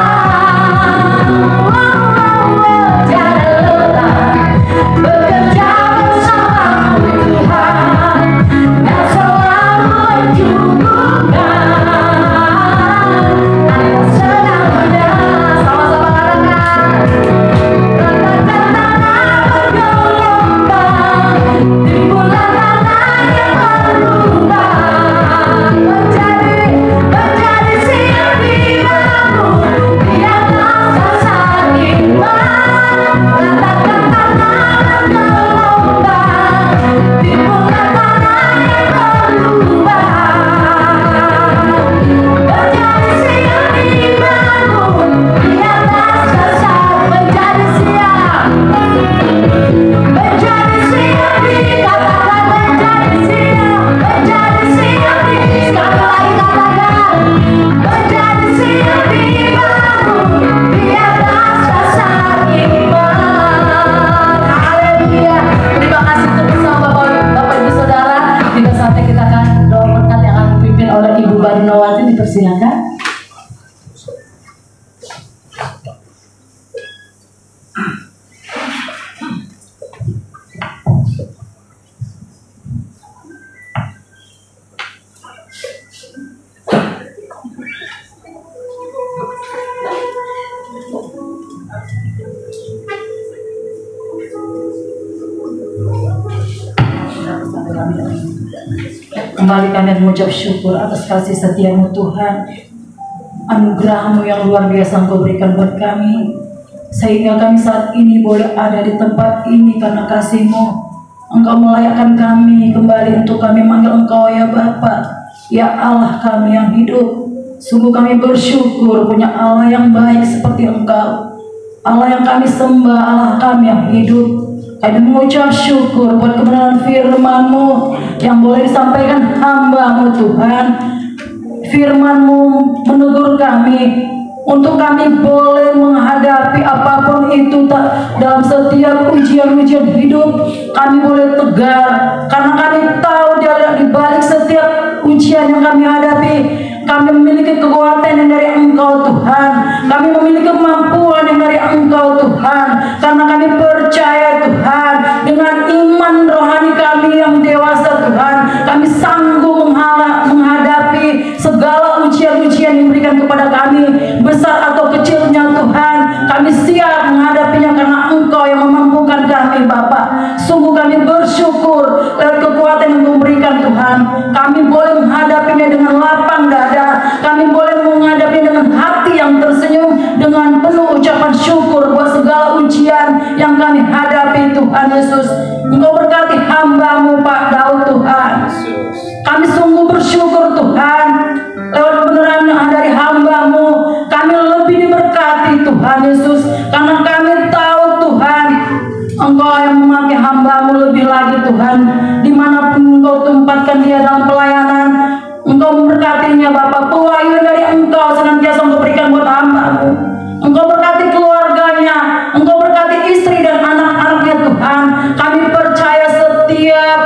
Bekerja bersamamu Tuhan, dan selalu menjunjung oleh Ibu Barnawati, dipersilakan. Kembali kami mengucap syukur atas kasih setia-Mu Tuhan, anugerah-Mu yang luar biasa Engkau berikan buat kami, sehingga kami saat ini boleh ada di tempat ini karena kasih-Mu. Engkau melayakkan kami kembali untuk kami manggil Engkau ya Bapa, ya Allah kami yang hidup. Sungguh kami bersyukur punya Allah yang baik seperti Engkau, Allah yang kami sembah, Allah kami yang hidup. Kami mengucap syukur buat kebenaran firman-Mu yang boleh disampaikan hamba-Mu Tuhan. Firman-Mu menegur kami untuk kami boleh menghadapi apapun itu dalam setiap ujian-ujian hidup. Kami boleh tegar karena kami tahu di balik setiap ujian yang kami hadapi, kami memiliki kekuatan yang dari Engkau Tuhan. Kami memiliki kemampuan yang dari Engkau Tuhan. Karena kami percaya Tuhan, dengan iman rohani kami yang dewasa Tuhan, kami sanggup menghadapi segala ujian-ujian yang diberikan kepada kami, besar atau kecilnya Tuhan. Kami siap menghadapinya karena Engkau yang memampukan kami Bapa. Sungguh kami bersyukur lewat kekuatan yang Engkau berikan Tuhan. Kami boleh menghadapinya dengan lapang dada. Kami boleh menghadapi dengan hati yang tersenyum, dengan penuh ucapan syukur buat segala ujian yang kami hadapi Tuhan Yesus. Engkau berkati hamba-Mu Pak Daud Tuhan. Kami sungguh bersyukur Tuhan, lewat kebenaran dari hamba-Mu kami lebih diberkati Tuhan Yesus. Karena kami tahu Tuhan, Engkau yang memakai hamba-Mu lebih lagi Tuhan. Dimanapun Engkau tempatkan dia dalam pelayanan, Engkau memberkatinya Bapak. Pewahyuan dari Engkau senantiasa Engkau berikan buat hamba-Mu. Engkau berkati keluarganya, Engkau berkati istri dan anak-anaknya Tuhan. Kami percaya setiap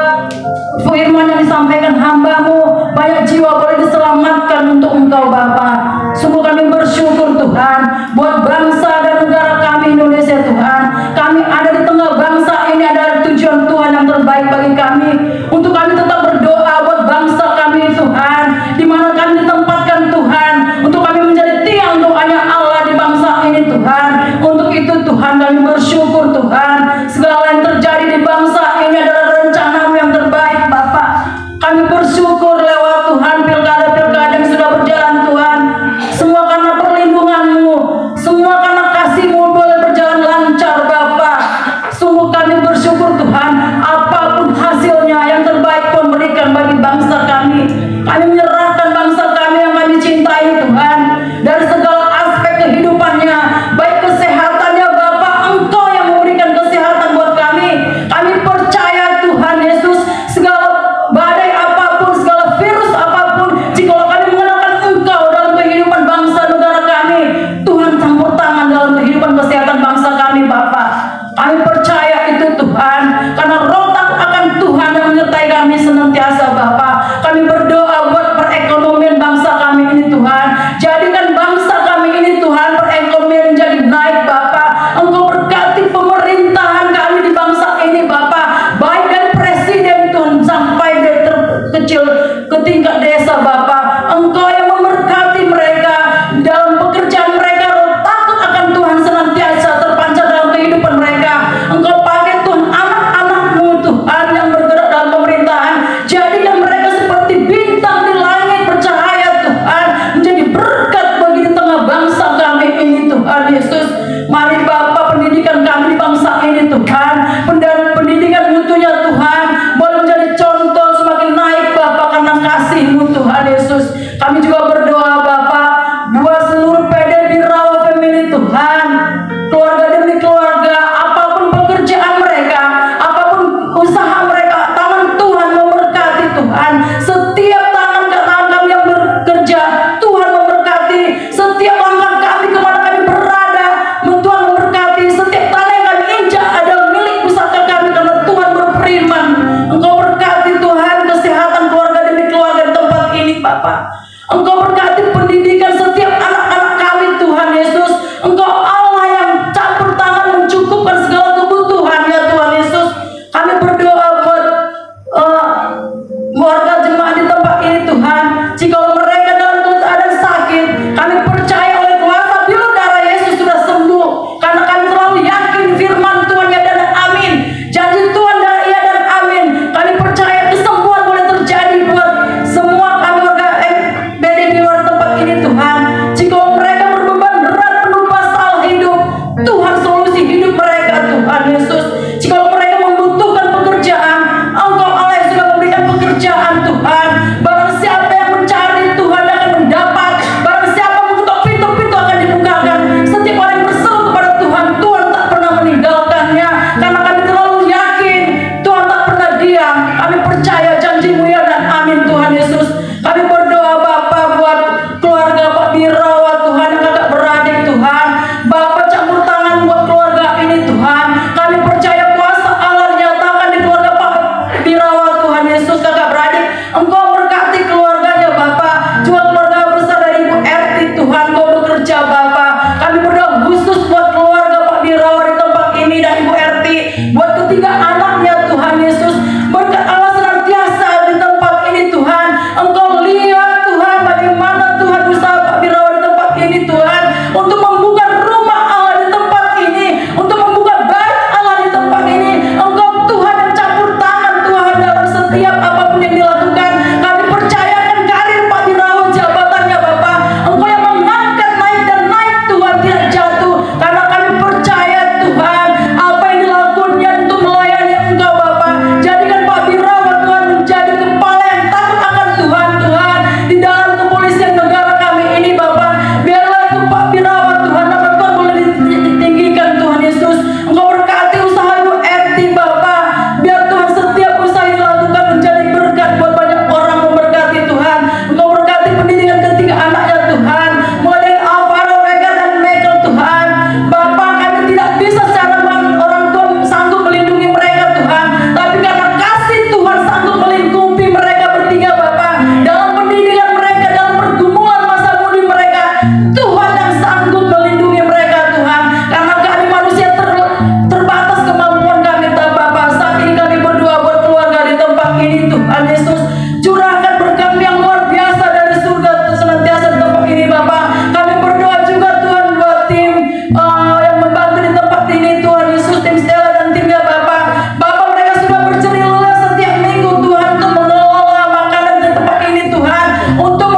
firman yang disampaikan hamba-Mu, banyak jiwa boleh diselamatkan untuk Engkau Bapa. Sungguh kami bersyukur Tuhan buat bangsa dan negara kami Indonesia Tuhan. Kami ada di tengah bangsa ini, ada tujuan Tuhan yang terbaik bagi kami. Untuk kami tetap berdoa buat bangsa kami Tuhan, di mana kami ditempatkan Tuhan, untuk kami menjadi tiang doanya Allah di bangsa ini Tuhan. Untuk itu Tuhan kami bersyukur Tuhan, segala yang terjadi di bangsa ini adalah rencana-Mu yang terbaik Bapak. Kami bersyukur lewat Tuhan pilkada-pilkada yang sudah berjalan Tuhan, semua karena perlindungan-Mu, semua karena kasih-Mu boleh berjalan lancar Bapak. Sungguh kami bersyukur Tuhan, apapun hasilnya yang terbaik Tuhan berikan bagi bangsa kami. Kami menyerahkan bangsa kami yang kami cintai Tuhan, dari segala aspek kehidupannya, baik kesehatannya Bapak, Engkau yang memberikan kesehatan buat kami. Kami percaya Tuhan Yesus, segala badai apapun, segala virus apapun, jika kami mengenalkan Engkau dalam kehidupan bangsa negara kami, Tuhan campur tangan dalam kehidupan kesehatan bangsa kami Bapak. Kami percaya itu Tuhan, karena rotak akan Tuhan yang menyertai kami senantiasa Bapak. Kami berdoa buat perekonomian bangsa kami ini Tuhan. Jadikan bangsa kami ini Tuhan perekonomian jadi naik Bapak. Engkau berkati pemerintahan kami di bangsa ini Bapak, baik dari presiden Tuhan sampai dari terkecil ke tingkat desa Bapak. Engkau yang memberkati mereka dalam pekerjaan mereka. Roh takut akan Tuhan senantiasa terpancar dalam kehidupan mereka. Engkau pakai Tuhan anak-anak-Mu Tuhan yang bergerak dalam pemerintahan. Jadikan mereka seperti bintang di langit bercahaya Tuhan, menjadi berkat bagi di tengah bangsa kami ini Tuhan Yesus. Mari Bapak, pendidikan kami di bangsa ini Tuhan, pendidikan mutunya Tuhan, boleh menjadi contoh semakin naik Bapak karena kasih-Mu Tuhan Yesus. Kami juga berdoa Bapak buat seluruh PD di Rawa Family Tuhan, keluarga demi keluarga, apapun pekerjaan mereka, apapun usaha mereka, tangan Tuhan memberkati Tuhan. Setiap tangan kami yang bekerja, Tuhan memberkati. Setiap langkah kami kemana kami berada, Tuhan memberkati. Setiap tanah yang kami injak adalah milik pusaka kami karena Tuhan berfirman. Engkau berkati Tuhan kesehatan keluarga demi keluarga di tempat ini Bapak. Engkau berkati pendidikan setiap anak-anak kami Tuhan Yesus. Engkau Allah yang campur tangan mencukupkan segala kebutuhan ya Tuhan Yesus. Kami berdoa buat warga jemaat di tempat ini Tuhan. Jika mereka dalam keadaan sakit, kami percaya oleh kuasa biru darah Yesus sudah sembuh. Karena kami terlalu yakin firman Tuhan ya dan amin. Janji Tuhan dan ya dan amin. Kami percaya kesembuhan boleh terjadi buat semua kami warga BD di luar tempat ini Tuhan. Jika mereka berbeban berat penuh masalah hidup, Tuhan solusi hidup mereka Tuhan Yesus. Jika mereka membutuhkan pekerjaan, Engkau Allah yang sudah memberikan pekerjaan Tuhan. Barang siapa yang mencari Tuhan akan mendapat. Barang siapa mengetuk pintu-pintu akan dibukakan. Setiap orang yang berseru kepada Tuhan, Tuhan tak pernah meninggalkannya. Karena kami terlalu yakin Tuhan tak pernah diam. Kami percaya janji-Mu ya dan amin Tuhan Yesus. Kami berdoa Bapa buat keluarga Pak Birawa Tuhan yang kakak beradik Tuhan. Bapa campur tangan buat keluarga ini Tuhan. Kami percaya kuasa Allah dinyatakan di keluarga Pak Birawa Tuhan Yesus kakak beradik. Engkau berkati keluarganya Bapa. Juga keluarga besar dari Ibu Erti Tuhan. Kau bekerja Bapa. Kami berdoa khusus buat keluarga Pak Birawa di tempat ini dan Ibu Erti. Buat ketiga anaknya Tuhan Yesus. Berkat Allah senantiasa di tempat ini Tuhan. Engkau lihat Tuhan bagaimana Tuhan usaha Pak Birawa di tempat ini Tuhan. Untuk membuka rumah Allah di tempat ini. Untuk membuka bait Allah di tempat ini. Engkau Tuhan yang campur tangan Tuhan dalam setiap apapun yang dilakukan. Kami percayakan karir Pak Birawa jabatannya Bapa. Engkau yang mengangkat naik dan naik Tuhan tidak jatuh. Karena kami percaya Tuhan apa yang dilakukannya untuk melayani Engkau Bapa. Jadikan Pak Birawa Tuhan menjadi kepala yang takut akan Tuhan Tuhan. Di dalam kepolisian negara kami ini Bapa. Biarlah itu Pak Birawa Tuhan nama Tuhan boleh ditinggikan Tuhan Yesus. Engkau berkati usaha Ibu Erti Bapa. Biar Tuhan setiap usaha yang dilakukan menjadi berkat buat banyak orang memberkati Tuhan. Engkau berkati pendidikan ketiga anaknya Tuhan. Mulai dari Alvaro, Vega dan Michael Tuhan. Bapa kami tidak bisa secara orang tua sanggup melindungi mereka Tuhan. Tapi karena kasih Tuhan sanggup melingkupi mereka bertiga Bapa. Dalam pendidikan mereka, dalam pergumulan masa mudi mereka. Tuhan yang sanggup melindungi mereka Tuhan. Karena kami manusia terbatas kemampuan kami Bapa. Saat ini kami berdoa buat keluarga di tempat ini Tuhan Yesus. Curahkan berkat yang luar biasa dari surga senantiasa di tempat ini Bapa. Kami berdoa juga Tuhan buat tim yang membantu di tempat ini Tuhan Yesus. Tim Stella dan timnya Bapa. Bapa mereka sudah berjerih lelah setiap minggu Tuhan untuk mengelola makanan di tempat ini Tuhan. Untuk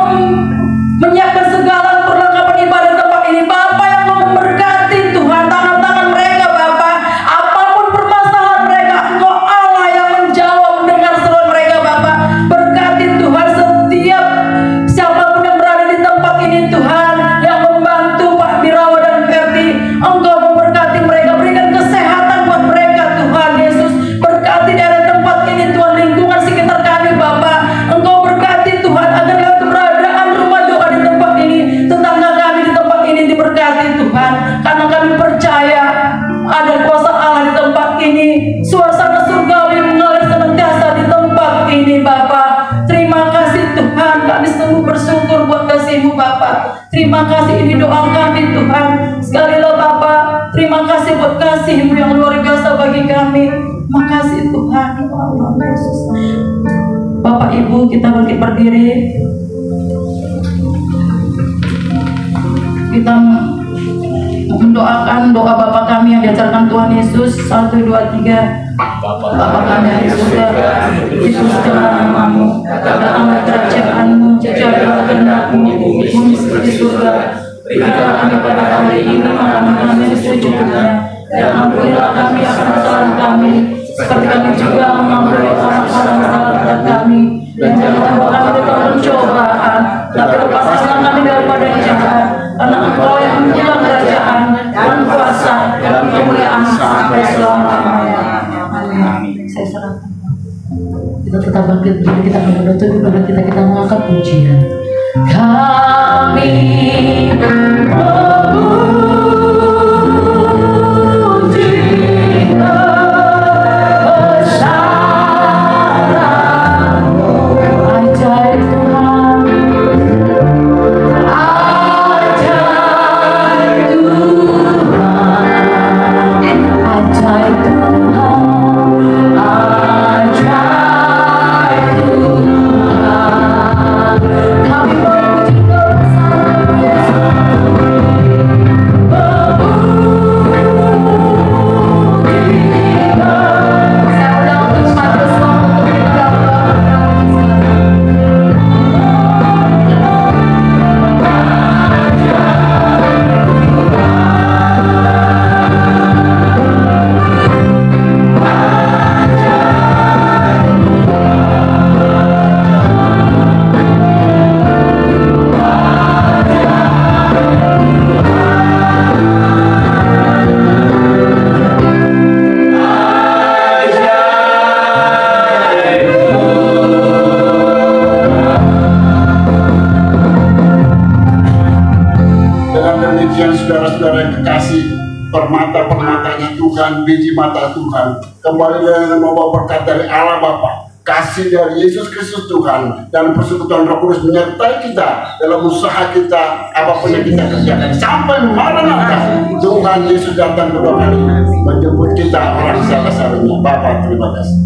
menyiapkan segala perlengkapan ibadah di tempat ini Bapa yang mau memberkati Tuhan tangan-tangan mereka Bapa. Apapun permasalahan mereka Engkau Allah yang menjawab mendengar seruan mereka Bapa. Berkati Tuhan setiap siapapun yang berada di tempat ini Tuhan yang membantu Pak Birawa dan Ferdi. Engkau memberkati mereka, berikan kesehatan buat mereka Tuhan Yesus. Berkati daerah tempat ini Tuhan, lingkungan sekitar kami Bapa. Engkau berkati Tuhan agar keberadaan rumah doa di tempat ini, tetangga kami di tempat ini diberkati Tuhan. Karena kami percaya ada kuasa Allah di tempat ini. Suasana surgawi mengalir senantiasa di tempat ini Bapa. Terima kasih Tuhan, kami sungguh bersyukur buat kasih-Mu Bapa. Terima kasih, ini doa kami Tuhan. Sekali lagi Bapa, terima kasih buat kasih-Mu yang luar biasa bagi kami. Makasih Tuhan ya Allah Yesus. Bapak Ibu kita bangkit berdiri. Kita mendoakan doa Bapa kami yang diajarkan Tuhan Yesus. 1, 2, 3. Bapa kami yang di surga, dikuduskanlah nama-Mu, datanglah kerajaan-Mu, jadilah kehendak-Mu di bumi seperti surga. Berikanlah kami pada hari ini makanan kami secukupnya, dan ampunilah kami akan kesalahan kami, seperti kami juga mengampuni orang-orang yang salah kepada kami. Dan jangan bawa kami ke dalam pencobaan, tapi lepaskanlah kami daripada yang jahat. Karena Engkau yang punya kerajaan dan kuasa dan kemuliaan sampai selama-lamanya. Amin. Saya serahkan. Kita tetap bangkit berdiri, kita akan menutup ibadah kita mengangkat pujian. Kami memuji kebesaran-Mu, ajaib Tuhan. demikian saudara-saudara yang kekasih, permata-permatanya Tuhan, biji mata Tuhan, kembali dengan membawa berkat dari Allah Bapa, kasih dari Yesus Kristus Tuhan, dan persekutuan Roh Kudus menyertai kita dalam usaha kita, apapun yang kita kerjakan sampai Maranatha. Tuhan Yesus datang kedua kali menjemput kita orang salah-salahnya. Bapa, terima kasih.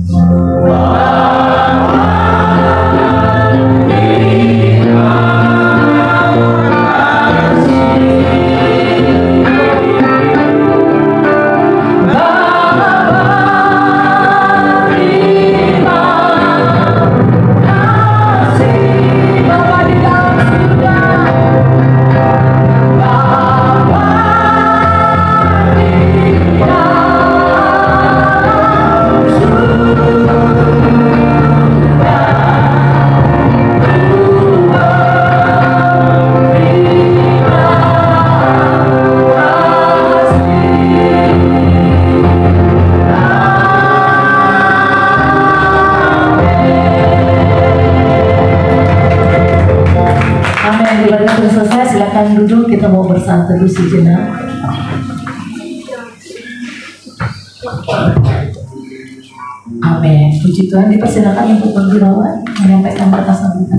Duduk, kita mau bersama teduh sejenak. Amin. Puji Tuhan, dipersilakan untuk Bang Gunawan menyampaikan kata sambutan.